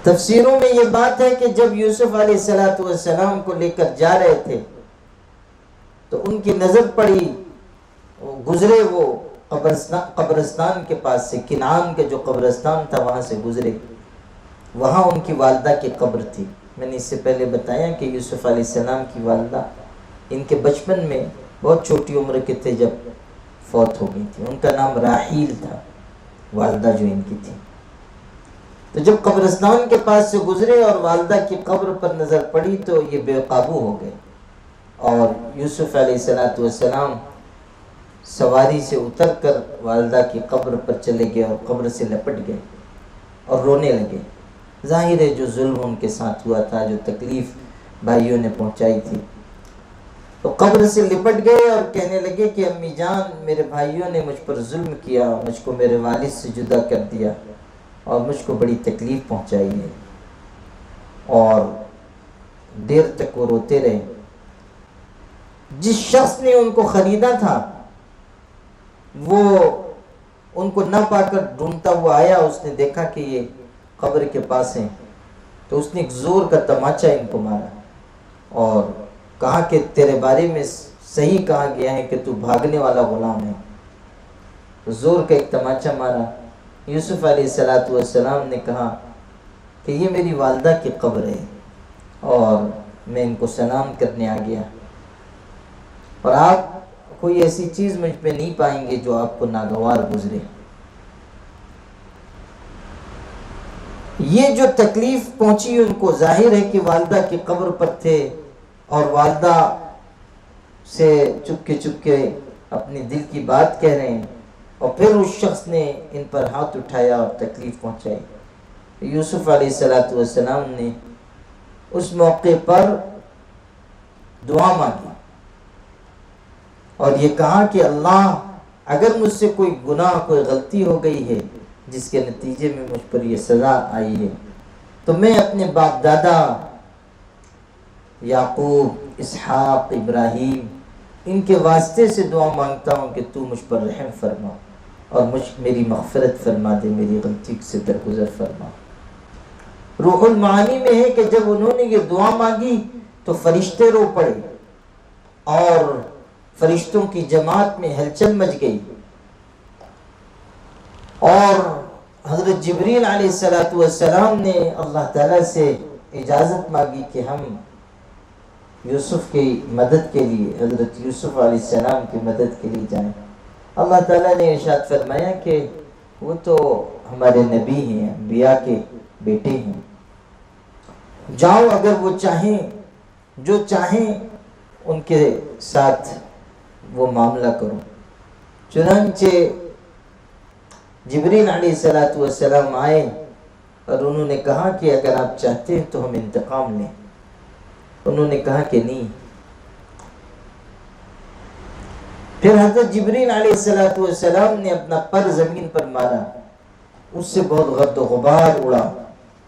تفسیروں میں یہ بات ہے کہ جب یوسف علیہ السلام کو لے کر جا رہے تھے تو ان کی نظر پڑی، گزرے وہ قبرستان کے پاس سے، کنعان کے جو قبرستان تھا وہاں سے گزرے، وہاں ان کی والدہ کی قبر تھی۔ میں نے اس سے پہلے بتایا کہ یوسف علیہ السلام کی والدہ ان کے بچپن میں بہت چھوٹی عمر کے تھے جب فوت ہو گئی تھی۔ ان کا نام راحیل تھا، والدہ جو ان کی تھی۔ تو جب قبرستان کے پاس سے گزرے اور والدہ کی قبر پر نظر پڑی تو یہ بے قابو ہو گئے، اور یوسف علیہ السلام سواری سے اتر کر والدہ کی قبر پر چلے گئے اور قبر سے لپٹ گئے اور رونے لگے۔ ظاہر ہے جو ظلم ان کے ساتھ ہوا تھا، جو تکلیف بھائیوں نے پہنچائی تھی، تو قبر سے لپٹ گئے اور کہنے لگے کہ امی جان، میرے بھائیوں نے مجھ پر ظلم کیا، مجھ کو میرے والد سے جدا کر دیا اور مجھ کو بڑی تکلیف پہنچائی ہے۔ اور دیر تک وہ روتے رہے۔ جس شخص نے ان کو خریدا تھا وہ ان کو نہ پا کر ڈھونڈتا ہوا آیا، اس نے دیکھا کہ یہ قبر کے پاس ہیں، تو اس نے ایک زور کا تماچا ان کو مارا اور کہا کہ تیرے بارے میں صحیح کہا گیا ہے کہ تو بھاگنے والا غلام ہے۔ تو زور کا ایک تماچا مارا۔ یوسف علیہ السلام نے کہا کہ یہ میری والدہ کی قبر ہے اور میں ان کو سلام کرنے آ گیا، اور آپ کوئی ایسی چیز مجھ پہ نہیں پائیں گے جو آپ کو ناگوار گزرے۔ یہ جو تکلیف پہنچی ان کو، ظاہر ہے کہ والدہ کی قبر پر تھے اور والدہ سے چپ کے اپنے دل کی بات کہہ رہے ہیں، اور پھر اس شخص نے ان پر ہاتھ اٹھایا اور تکلیف پہنچائی۔ یوسف علیہ السلام نے اس موقع پر دعا مانگی اور یہ کہا کہ اللہ، اگر مجھ سے کوئی گناہ، کوئی غلطی ہو گئی ہے جس کے نتیجے میں مجھ پر یہ سزا آئی ہے، تو میں اپنے باپ دادا یعقوب، اسحاق، ابراہیم، ان کے واسطے سے دعا مانگتا ہوں کہ تو مجھ پر رحم فرما اور میری مغفرت فرما دے، میری غلطی سے درگزر فرما۔ روح المعانی میں ہے کہ جب انہوں نے یہ دعا مانگی تو فرشتے رو پڑے اور فرشتوں کی جماعت میں ہلچل مچ گئی، اور حضرت جبریل علیہ السلام نے اللہ تعالیٰ سے اجازت مانگی کہ ہم یوسف کی مدد کے لیے، حضرت یوسف علیہ السلام کی مدد کے لیے جائیں۔ اللہ تعالیٰ نے ارشاد فرمایا کہ وہ تو ہمارے نبی ہیں، انبیاء کے بیٹے ہیں، جاؤ، اگر وہ چاہیں، جو چاہیں ان کے ساتھ وہ معاملہ کرو۔ چنانچہ جبریل علیہ السلام آئے اور انہوں نے کہا کہ اگر آپ چاہتے ہیں تو ہم انتقام لیں۔ انہوں نے کہا کہ نہیں۔ پھر حضرت جبریل علیہ السلام نے اپنا پر زمین پر مارا، اس سے بہت گرد و غبار اڑا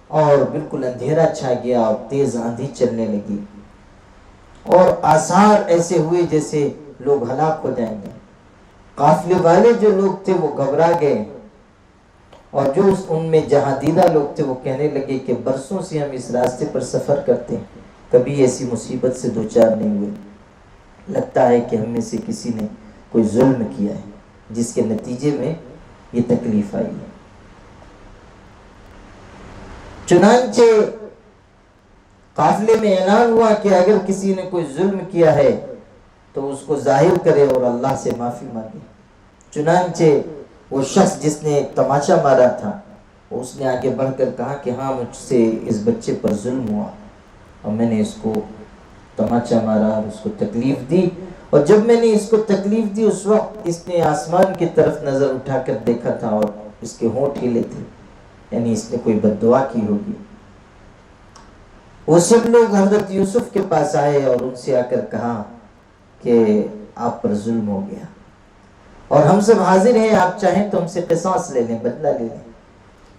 اور بالکل اندھیرا چھا گیا اور تیز آندھی چلنے لگی، اور آثار ایسے ہوئے جیسے لوگ ہلاک ہو جائیں گے۔ قافلے والے جو لوگ تھے وہ گھبرا گئے، اور جو ان میں جہاں دیدہ لوگ تھے وہ کہنے لگے کہ برسوں سے ہم اس راستے پر سفر کرتے ہیں، کبھی ایسی مصیبت سے دوچار نہیں ہوئے، لگتا ہے کہ ہم میں سے کسی نے کوئی ظلم کیا ہے جس کے نتیجے میں یہ تکلیف آئی ہے۔ چنانچہ قافلے میں اعلان ہوا کہ اگر کسی نے کوئی ظلم کیا ہے تو اس کو ظاہر کرے اور اللہ سے معافی مانگے۔ چنانچہ وہ شخص جس نے تماچا مارا تھا اس نے آگے بڑھ کر کہا کہ ہاں، مجھ سے اس بچے پر ظلم ہوا اور میں نے اس کو تماچا مارا اور اس کو تکلیف دی، اور جب میں نے اس کو تکلیف دی اس وقت اس نے آسمان کی طرف نظر اٹھا کر دیکھا تھا اور اس کے ہونٹ ہلے تھے، یعنی اس نے کوئی بد دعا کی ہوگی۔ وہ سب لوگ حضرت یوسف کے پاس آئے اور ان سے آ کر کہا کہ آپ پر ظلم ہو گیا اور ہم سب حاضر ہیں، آپ چاہیں تو ہم سے قصاص لے لیں، بدلہ لے لیں۔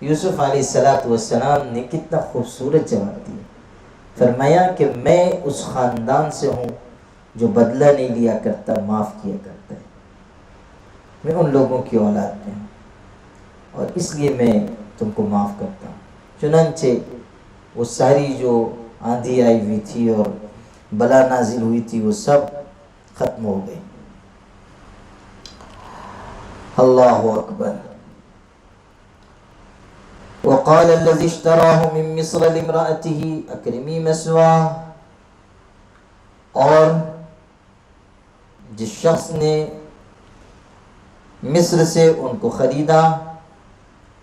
یوسف علیہ السلام نے کتنا خوبصورت جواب دیا، فرمایا کہ میں اس خاندان سے ہوں جو بدلہ نہیں لیا کرتا، معاف کیا کرتا ہے، میں ان لوگوں کی اولاد میں ہوں اور اس لیے میں تم کو معاف کرتا ہوں۔ چنانچہ وہ ساری جو آندھی آئی ہوئی تھی اور بلا نازل ہوئی تھی وہ سب ختم ہو گئی. اللہ اکبر. وقال الذي اشتراه من مصر لامرأته اکرمی مثواه، اور جس شخص نے مصر سے ان کو خریدا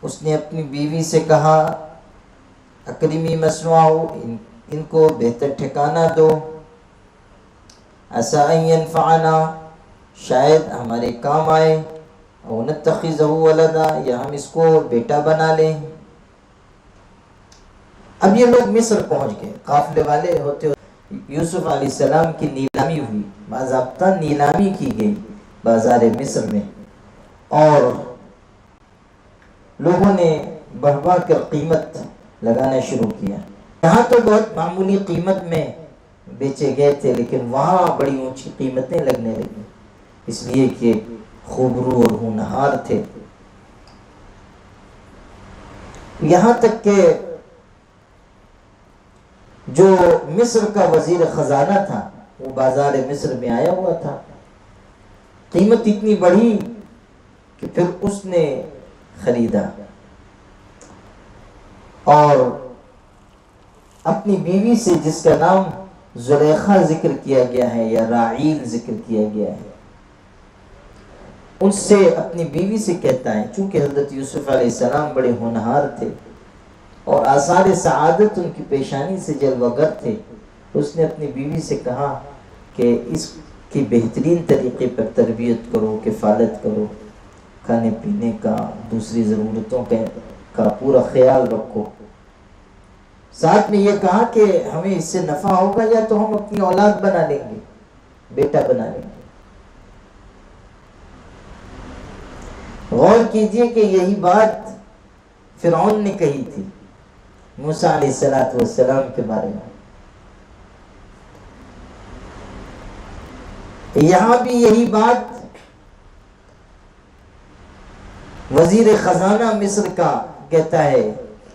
اس نے اپنی بیوی سے کہا اکرمی مثواه، ان کو بہتر ٹھکانہ دو، عسى ان ينفعنا، شاید ہمارے کام آئے، او نتخذه ولدا، یا ہم اس کو بیٹا بنا لیں. اب یہ لوگ مصر پہنچ گئے، قافلے والے ہوتے یوسف علیہ السلام کی نیلامی ہوئی، باضابطہ نیلامی کی گئی بازار مصر میں، اور لوگوں نے بڑھ بڑھ کر قیمت لگانا شروع کیا. یہاں تو بہت معمولی قیمت میں بیچے گئے تھے، لیکن وہاں بڑی اونچی قیمتیں لگنے لگی، اس لیے کہ خوبرو اور ہونہار تھے. یہاں تک کہ جو مصر کا وزیر خزانہ تھا وہ بازار مصر میں آیا ہوا تھا. قیمت اتنی بڑھی کہ پھر اس نے خریدا اور اپنی بیوی سے، جس کا نام زلیخا ذکر کیا گیا ہے یا راعیل ذکر کیا گیا ہے، ان سے اپنی بیوی سے کہتا ہے، چونکہ حضرت یوسف علیہ السلام بڑے ہونہار تھے اور آثار سعادت ان کی پیشانی سے جلوہ گر تھے، اس نے اپنی بیوی سے کہا کہ اس کی بہترین طریقے پر تربیت کرو، کفالت کرو، کھانے پینے کا، دوسری ضرورتوں کا پورا خیال رکھو. ساتھ میں یہ کہا کہ ہمیں اس سے نفع ہوگا یا تو ہم اپنی اولاد بنا لیں گے، بیٹا بنا لیں گے. غور کیجئے کہ یہی بات فرعون نے کہی تھی موسیٰ علیہ السلام کے بارے میں. یہاں بھی یہی بات وزیر خزانہ مصر کا کہتا ہے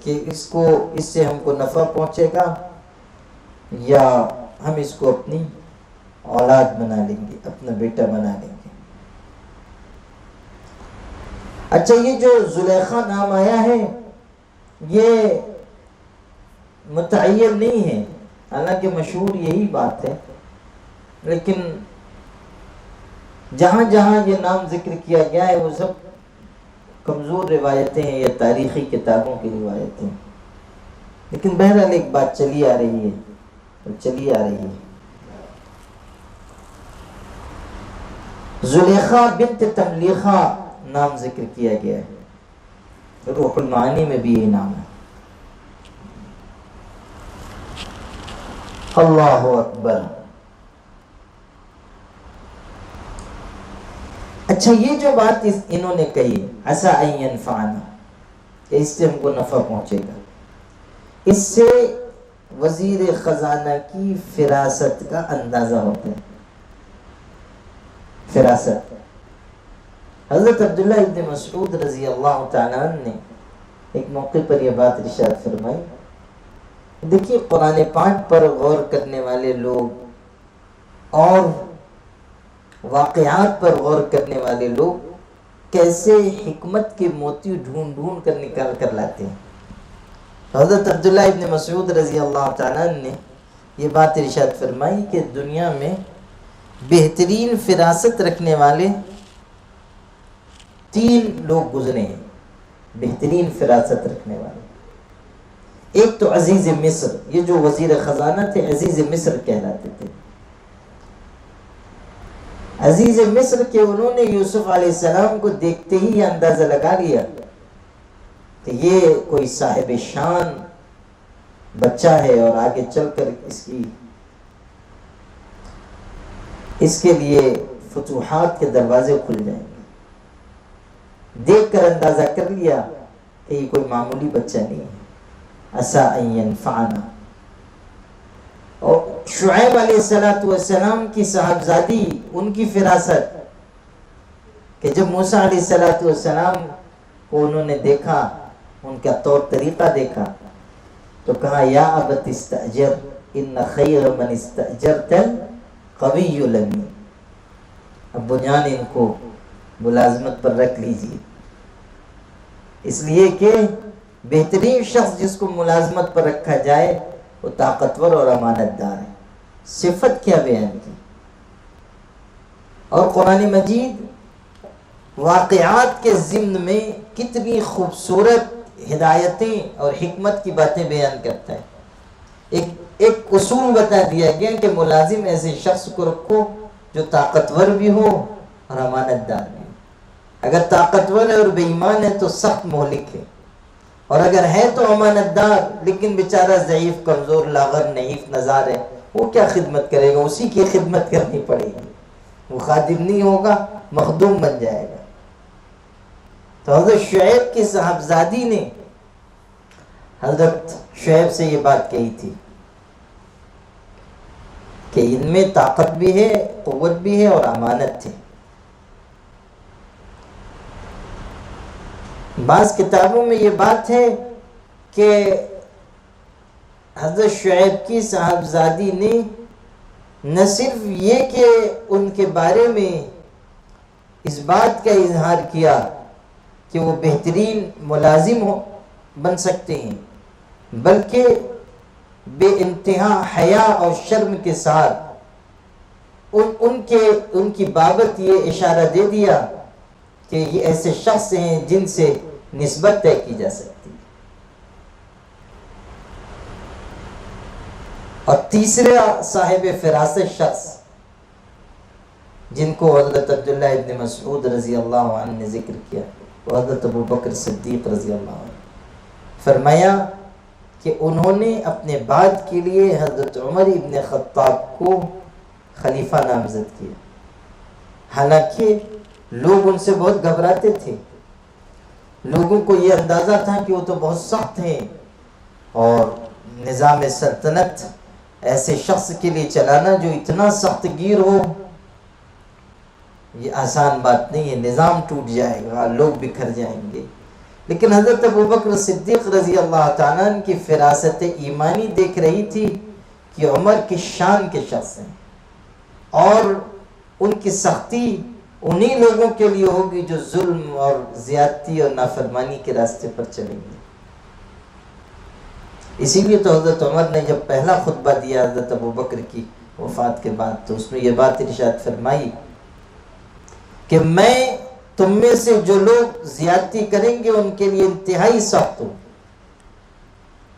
کہ اس سے ہم کو نفع پہنچے گا یا ہم اس کو اپنی اولاد بنا لیں گے، اپنا بیٹا بنا لیں گے. اچھا، یہ جو زلیخا نام آیا ہے یہ متعین نہیں ہے، حالانکہ مشہور یہی بات ہے، لیکن جہاں جہاں یہ نام ذکر کیا گیا ہے وہ سب کمزور روایتیں ہیں یا تاریخی کتابوں کی روایتیں ہیں. لیکن بہرحال ایک بات چلی آ رہی ہے. زلیخا بنت تملیخا نام ذکر کیا گیا ہے، روح المعانی میں بھی یہ نام ہے. اللہ اکبر. اچھا، یہ جو بات انہوں نے کہی عسى ان ينفعنا، کہ اس سے ہم کو نفع پہنچے گا، اس سے وزیر خزانہ کی فراست کا اندازہ ہوتا ہے. فراست. حضرت عبداللہ ابن مسعود رضی اللہ تعالیٰ عنہ نے ایک موقع پر یہ بات ارشاد فرمائی. دیکھیے، قرآن پاک پر غور کرنے والے لوگ اور واقعات پر غور کرنے والے لوگ کیسے حکمت کے موتی ڈھونڈ ڈھونڈ کر نکال کر لاتے ہیں. حضرت عبداللہ ابن مسعود رضی اللہ تعالیٰ نے یہ بات ارشاد فرمائی کہ دنیا میں بہترین فراست رکھنے والے 3 لوگ گزرے ہیں. بہترین فراست رکھنے والے، ایک تو عزیز مصر، یہ جو وزیر خزانہ تھے عزیز مصر کہلاتے تھے. عزیز مصر کے انہوں نے یوسف علیہ السلام کو دیکھتے ہی یہ اندازہ لگا لیا کہ یہ کوئی صاحب شان بچہ ہے اور آگے چل کر اس کے لیے فتوحات کے دروازے کھل جائیں گے. دیکھ کر اندازہ کر لیا کہ یہ کوئی معمولی بچہ نہیں ہے. عسى ان ينفعنا. اور شعیب علیہ السلام کی صاحبزادی، ان کی فراست کہ جب موسیٰ علیہ السلام کو انہوں نے دیکھا، ان کا طور طریقہ دیکھا، تو کہا یا ابت استاجر ان خیر من استاجرت القوی الامین، ابو جان ان کو ملازمت پر رکھ لیجیے، اس لیے کہ بہترین شخص جس کو ملازمت پر رکھا جائے وہ طاقتور اور امانت دار ہے۔ صفت کیا بیان کی، اور قرآن مجید واقعات کے ضمن میں کتنی خوبصورت ہدایتیں اور حکمت کی باتیں بیان کرتا ہے۔ ایک اصول بتا دیا گیا کہ ملازم ایسے شخص کو رکھو جو طاقتور بھی ہو اور امانت دار بھی ہو۔ اگر طاقتور ہے اور بے ایمان ہے تو سخت مہلک ہے، اور اگر ہے تو امانت دار لیکن بیچارہ ضعیف، کمزور، لاغر، نحیف نظار ہے، وہ کیا خدمت کرے گا؟ اسی کی خدمت کرنی پڑے گی، وہ خادم نہیں ہوگا، مخدوم بن جائے گا۔ تو حضرت شعیب کی صاحبزادی نے حضرت شعیب سے یہ بات کہی تھی کہ ان میں طاقت بھی ہے، قوت بھی ہے اور امانت ہے۔ بعض کتابوں میں یہ بات ہے کہ حضرت شعیب کی صاحبزادی نے نہ صرف یہ کہ ان کے بارے میں اس بات کا اظہار کیا کہ وہ بہترین ملازم بن سکتے ہیں، بلکہ بے انتہا حیا اور شرم کے ساتھ ان کی بابت یہ اشارہ دے دیا کہ یہ ایسے شخص ہیں جن سے نسبت طے کی جا سکتی ہے۔ اور تیسرا صاحب فراست شخص جن کو حضرت عبداللہ ابن مسعود رضی اللہ عنہ نے ذکر کیا، وہ حضرت ابو بکر صدیق رضی اللہ عنہ، فرمایا کہ انہوں نے اپنے بعد کے لیے حضرت عمر ابن خطاب کو خلیفہ نامزد کیا، حالانکہ لوگ ان سے بہت گھبراتے تھے، لوگوں کو یہ اندازہ تھا کہ وہ تو بہت سخت ہیں، اور نظام سلطنت ایسے شخص کے لیے چلانا جو اتنا سخت گیر ہو یہ آسان بات نہیں ہے، نظام ٹوٹ جائے گا، لوگ بکھر جائیں گے۔ لیکن حضرت ابو بکر صدیق رضی اللہ تعالیٰ عنہ کی فراست ایمانی دیکھ رہی تھی کہ عمر کی شان کے شخص ہیں، اور ان کی سختی انہی لوگوں کے لیے ہوگی جو ظلم اور زیادتی اور نافرمانی کے راستے پر چلیں گے۔ اسی لیے تو حضرت عمر نے جب پہلا خطبہ دیا حضرت ابو بکر کی وفات کے بعد، تو اس میں یہ بات ارشاد فرمائی کہ میں تم میں سے جو لوگ زیادتی کریں گے ان کے لیے انتہائی سخت ہوں،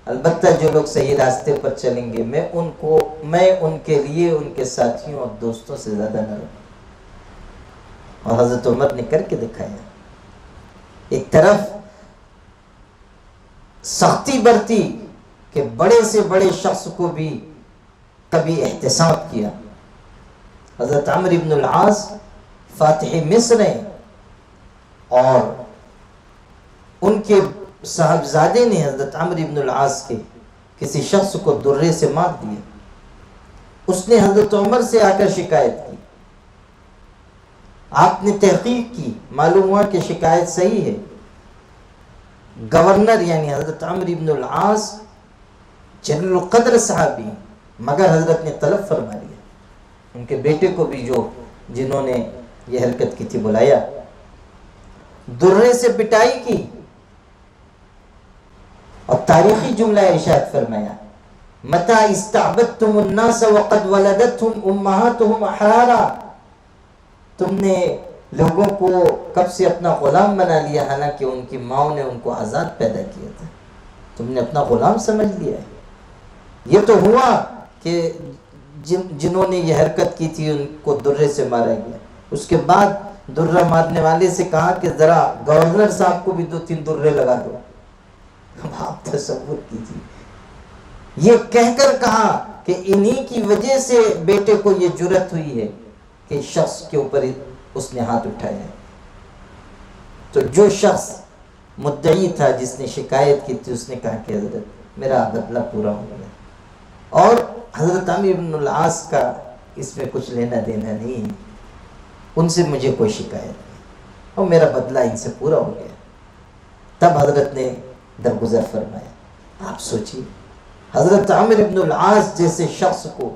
البتہ جو لوگ صحیح راستے پر چلیں گے میں ان کے لیے ان کے ساتھیوں اور دوستوں سے زیادہ نرم ہوں۔ اور حضرت عمر نے کر کے دکھایا، ایک طرف سختی برتی کہ بڑے سے بڑے شخص کو بھی کبھی احتساب کیا۔ حضرت عمرو بن العاص فاتح مصر ہیں، اور ان کے صاحبزادے نے حضرت عمرو بن العاص کے کسی شخص کو درے سے مار دیا، اس نے حضرت عمر سے آ کر شکایت کی، آپ نے تحقیق کی، معلوم ہوا کہ شکایت صحیح ہے۔ گورنر یعنی حضرت عمرو بن العاص جلیل القدر صحابی، مگر حضرت نے طلب فرما لیا، ان کے بیٹے کو بھی جنہوں نے یہ حرکت کی تھی بلایا، درے سے پٹائی کی، اور تاریخی جملہ ارشاد فرمایا متى استعبدتم الناس وقد ولدتهم امهاتهم احرارا، تم نے لوگوں کو کب سے اپنا غلام بنا لیا، حالانکہ ان کی ماؤں نے ان کو آزاد پیدا کیا تھا، تم نے اپنا غلام سمجھ لیا ہے۔ یہ تو ہوا کہ جنہوں نے یہ حرکت کی تھی ان کو درے سے مارا گیا، اس کے بعد درہ مارنے والے سے کہا کہ ذرا گورنر صاحب کو بھی 2-3 درے لگا دو۔ اب آپ تصور کیجیے، یہ کہہ کر کہا کہ انہی کی وجہ سے بیٹے کو یہ جرأت ہوئی ہے کہ شخص کے اوپر اس نے ہاتھ اٹھایا ہے۔ تو جو شخص مدعی تھا جس نے شکایت کی تھی، اس نے کہا کہ حضرت میرا بدلہ پورا ہو گیا، اور حضرت عمرو بن العاص کا اس میں کچھ لینا دینا نہیں ہے، ان سے مجھے کوئی شکایت نہیں، اور میرا بدلہ ان سے پورا ہو گیا۔ تب حضرت نے درگزر فرمایا۔ آپ سوچیے حضرت عمرو بن العاص جیسے شخص کو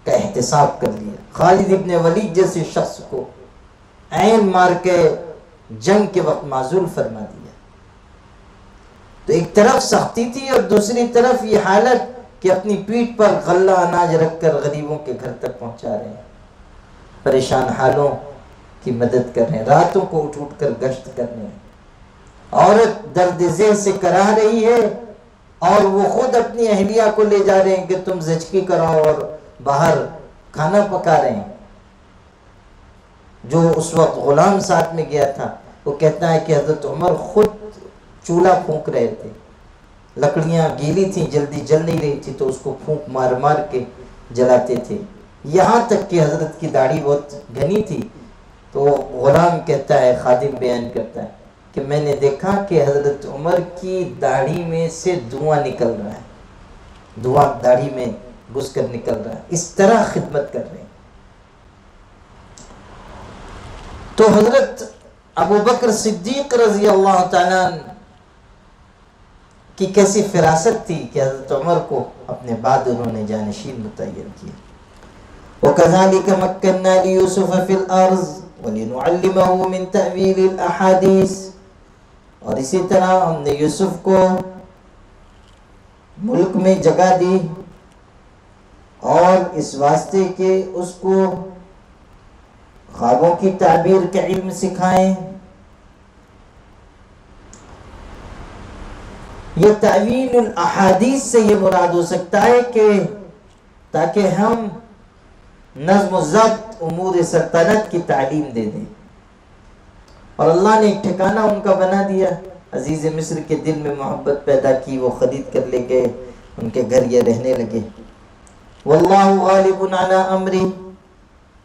کا احتساب کر لیا، خالد ابن ولید جیسے شخص کو عین مار کے جنگ کے وقت معزول فرما دیا۔ تو ایک طرف سختی تھی اور دوسری طرف یہ حالت کہ اپنی پیٹھ پر غلہ اناج رکھ کر غریبوں کے گھر تک پہنچا رہے ہیں، پریشان حالوں کی مدد کر رہے ہیں، راتوں کو اٹھ اٹھ کر گشت کر رہے ہیں۔ عورت درد ذہ سے کرا رہی ہے اور وہ خود اپنی اہلیہ کو لے جا رہے ہیں کہ تم زچگی کراؤ اور باہر کھانا پکا رہے ہیں۔ جو اس وقت غلام ساتھ میں گیا تھا وہ کہتا ہے کہ حضرت عمر خود چولہا پھونک رہے تھے، لکڑیاں گیلی تھیں، جلدی جل نہیں رہی تھی تو اس کو پھونک مار مار کے جلاتے تھے، یہاں تک کہ حضرت کی داڑھی بہت گھنی تھی۔ تو غلام کہتا ہے، خادم بیان کرتا ہے کہ میں نے دیکھا کہ حضرت عمر کی داڑھی میں سے دھواں نکل رہا ہے، دھواں داڑھی میں گھس کر نکل رہا ہے، اس طرح خدمت کر رہے ہیں۔ تو حضرت ابو بکر صدیق رضی اللہ تعالیٰ کی کیسی فراست تھی کہ حضرت عمر کو اپنے بعد انہوں نے جانشین متعین کیا۔ وَكَذَلِكَ مَكَّنَّا لِيُوسُفَ فِي الْأَرْضِ وَلِنُعَلِّمَهُ مِنْ تَأْوِيلِ الْأَحَادِيثِ، اور اسی طرح ہم نے یوسف کو ملک میں جگہ دی اور اس واسطے کہ اس کو خوابوں کی تعبیر کا علم سکھائیں۔ یہ تعویل الاحادیث سے یہ مراد ہو سکتا ہے کہ تاکہ ہم نظم و ضبط امور سلطنت کی تعلیم دے دیں، اور اللہ نے ایک ٹھکانہ ان کا بنا دیا، عزیز مصر کے دل میں محبت پیدا کی، وہ خرید کر لے گئے، ان کے گھر یہ رہنے لگے۔ واللہ غالب علی امری،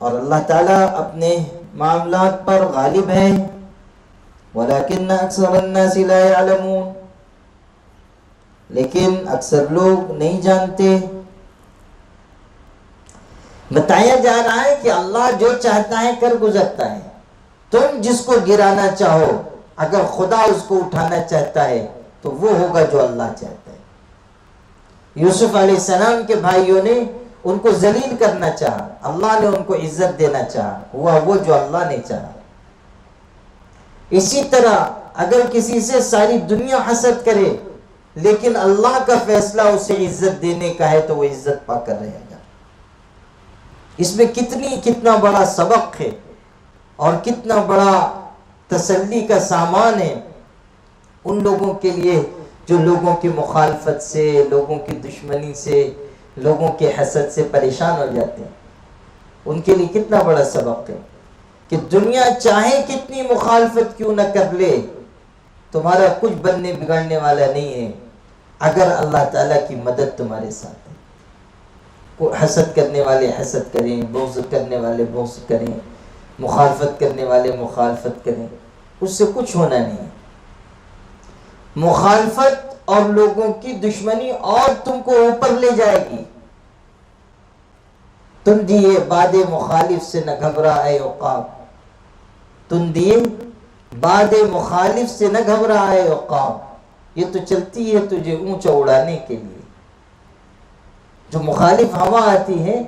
اور اللہ تعالیٰ اپنے معاملات پر غالب ہے۔ ولکن اکثر الناس لا يعلمون، لیکن اکثر لوگ نہیں جانتے۔ بتایا جا رہا ہے کہ اللہ جو چاہتا ہے کر گزرتا ہے، تم جس کو گرانا چاہو اگر خدا اس کو اٹھانا چاہتا ہے تو وہ ہوگا جو اللہ چاہتا ہے۔ یوسف علیہ السلام کے بھائیوں نے ان کو ذلیل کرنا چاہا، اللہ نے ان کو عزت دینا چاہا، ہوا وہ جو اللہ نے چاہا۔ اسی طرح اگر کسی سے ساری دنیا حسد کرے لیکن اللہ کا فیصلہ اسے عزت دینے کا ہے تو وہ عزت پا کر رہے گا۔ اس میں کتنا بڑا سبق ہے اور کتنا بڑا تسلی کا سامان ہے ان لوگوں کے لیے جو لوگوں کی مخالفت سے، لوگوں کی دشمنی سے، لوگوں کے حسد سے پریشان ہو جاتے ہیں۔ ان کے لیے کتنا بڑا سبق ہے کہ دنیا چاہے کتنی مخالفت کیوں نہ کر لے، تمہارا کچھ بننے بگڑنے والا نہیں ہے اگر اللہ تعالیٰ کی مدد تمہارے ساتھ ہے۔ حسد کرنے والے حسد کریں، بغض کرنے والے بغض کریں، مخالفت کرنے والے مخالفت کریں، اس سے کچھ ہونا نہیں ہے۔ مخالفت اور لوگوں کی دشمنی اور تم کو اوپر لے جائے گی۔ تم دیے باد مخالف سے نہ گھبرا اے عقاب، تم دیے باد مخالف سے نہ گھبرا اے عقاب، یہ تو چلتی ہے تجھے اونچا اڑانے کے لیے۔ جو مخالف ہوا آتی ہے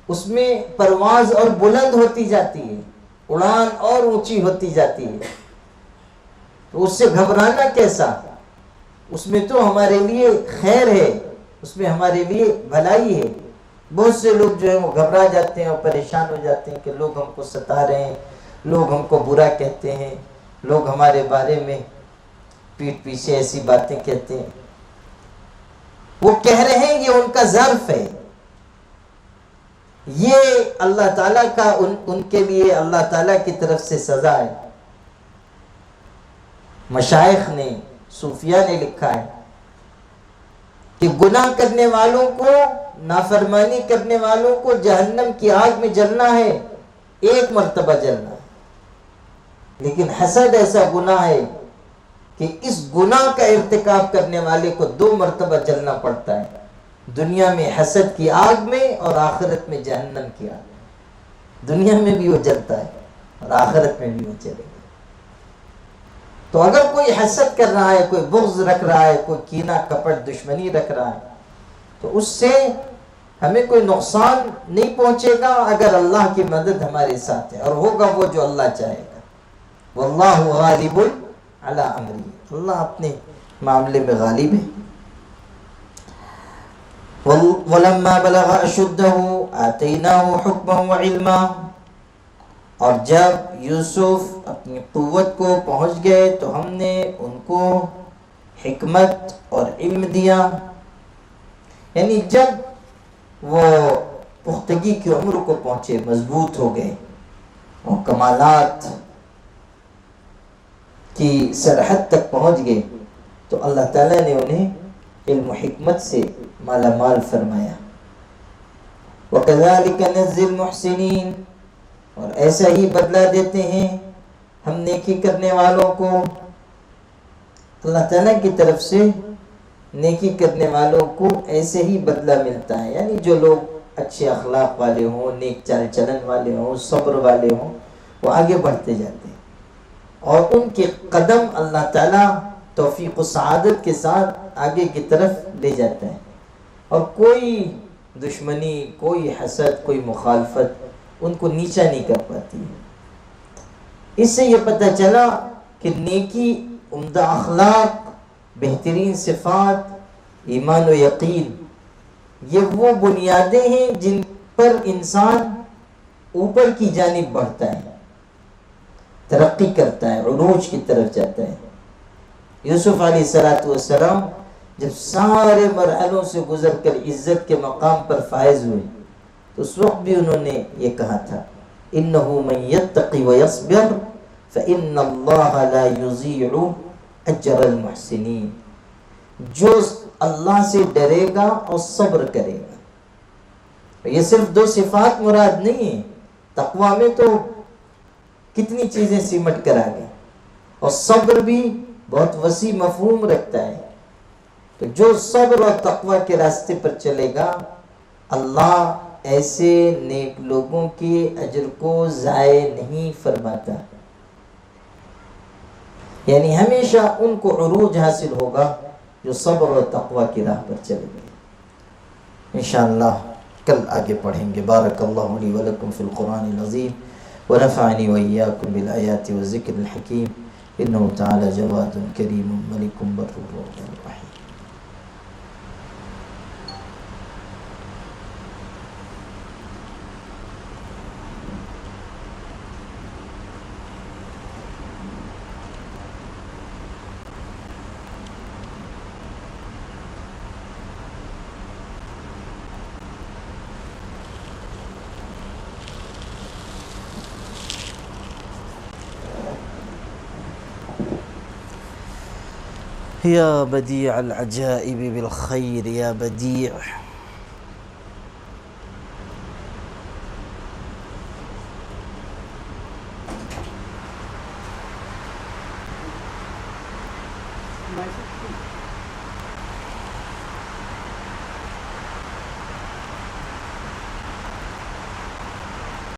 اس میں پرواز اور بلند ہوتی جاتی ہے، اڑان اور اونچی ہوتی جاتی ہے، تو اس سے گھبرانا کیسا؟ اس میں تو ہمارے لیے خیر ہے، اس میں ہمارے لیے بھلائی ہے۔ بہت سے لوگ جو ہیں وہ گھبرا جاتے ہیں اور پریشان ہو جاتے ہیں کہ لوگ ہم کو ستا رہے ہیں، لوگ ہم کو برا کہتے ہیں، لوگ ہمارے بارے میں پیٹھ پیچھے ایسی باتیں کہتے ہیں۔ وہ کہہ رہے ہیں یہ ان کا ظرف ہے، یہ اللہ تعالیٰ کا ان کے لیے اللہ تعالیٰ کی طرف سے سزا ہے۔ مشائخ نے، صوفیاء نے لکھا ہے کہ گناہ کرنے والوں کو، نافرمانی کرنے والوں کو جہنم کی آگ میں جلنا ہے، ایک مرتبہ جلنا ہے، لیکن حسد ایسا گناہ ہے کہ اس گناہ کا ارتکاب کرنے والے کو 2 مرتبہ جلنا پڑتا ہے، دنیا میں حسد کی آگ میں اور آخرت میں جہنم کی آگ میں۔ دنیا میں بھی وہ جلتا ہے اور آخرت میں بھی وہ جلے گا۔ تو اگر کوئی حسد کر رہا ہے، کوئی بغض رکھ رہا ہے، کوئی کینہ کپٹ دشمنی رکھ رہا ہے، تو اس سے ہمیں کوئی نقصان نہیں پہنچے گا اگر اللہ کی مدد ہمارے ساتھ ہے، اور ہوگا وہ جو اللہ چاہے گا۔ واللہ غالب علی امری، اللہ اپنے معاملے میں غالب ہے۔ وَلَمَّا بَلَغَ أَشُدَّهُ آتَيْنَاهُ حُكْمًا وَعِلْمًا، اور جب یوسف اپنی قوت کو پہنچ گئے تو ہم نے ان کو حکمت اور علم دیا، یعنی جب وہ پختگی کی عمر کو پہنچے، مضبوط ہو گئے اور کمالات کی سرحد تک پہنچ گئے، تو اللہ تعالیٰ نے انہیں علم و حکمت سے مالا مال فرمایا۔ وَكَذَلِكَ نَجْزِي الْمُحْسِنِينَ، اور ایسا ہی بدلہ دیتے ہیں ہم نیکی کرنے والوں کو۔ اللہ تعالیٰ کی طرف سے نیکی کرنے والوں کو ایسے ہی بدلہ ملتا ہے، یعنی جو لوگ اچھے اخلاق والے ہوں، نیک چال چلن والے ہوں، صبر والے ہوں، وہ آگے بڑھتے جاتے ہیں، اور ان کے قدم اللہ تعالیٰ توفیق و سعادت کے ساتھ آگے کی طرف لے جاتا ہے، اور کوئی دشمنی، کوئی حسد، کوئی مخالفت ان کو نیچا نہیں کر پاتی ہے۔ اس سے یہ پتہ چلا کہ نیکی، عمدہ اخلاق، بہترین صفات، ایمان و یقین، یہ وہ بنیادیں ہیں جن پر انسان اوپر کی جانب بڑھتا ہے، ترقی کرتا ہے، عروج کی طرف جاتا ہے۔ یوسف علیہ السلام جب سارے مرحلوں سے گزر کر عزت کے مقام پر فائز ہوئے تو اس وقت بھی انہوں نے یہ کہا تھا، إِنَّهُ مَن يَتَّقِ وَيَصْبِرْ فَإِنَّ اللَّهَ لَا يُضِيعُ أَجْرَ الْمُحْسِنِينَ، جو اللہ سے ڈرے گا اور صبر کرے گا۔ یہ صرف دو صفات مراد نہیں ہیں، تقویٰ میں تو کتنی چیزیں سمٹ کر آ گئی، اور صبر بھی بہت وسیع مفہوم رکھتا ہے۔ تو جو صبر اور تقویٰ کے راستے پر چلے گا، اللہ ایسے نیک لوگوں کے اجر کو ضائع نہیں فرماتا، یعنی ہمیشہ ان کو عروج حاصل ہوگا جو صبر اور تقویٰ کی راہ پر چلے گئے۔ انشاءاللہ کل آگے پڑھیں گے۔ بارک اللہ لی ولکم فی القرآن العظیم ونفعنی وإیاکم بالآیات والذکر الحکیم، انہ تعالی جواد کریم ملک بر رحیم۔ یا بدیع العجائب بالخیر یا بدیع۔ My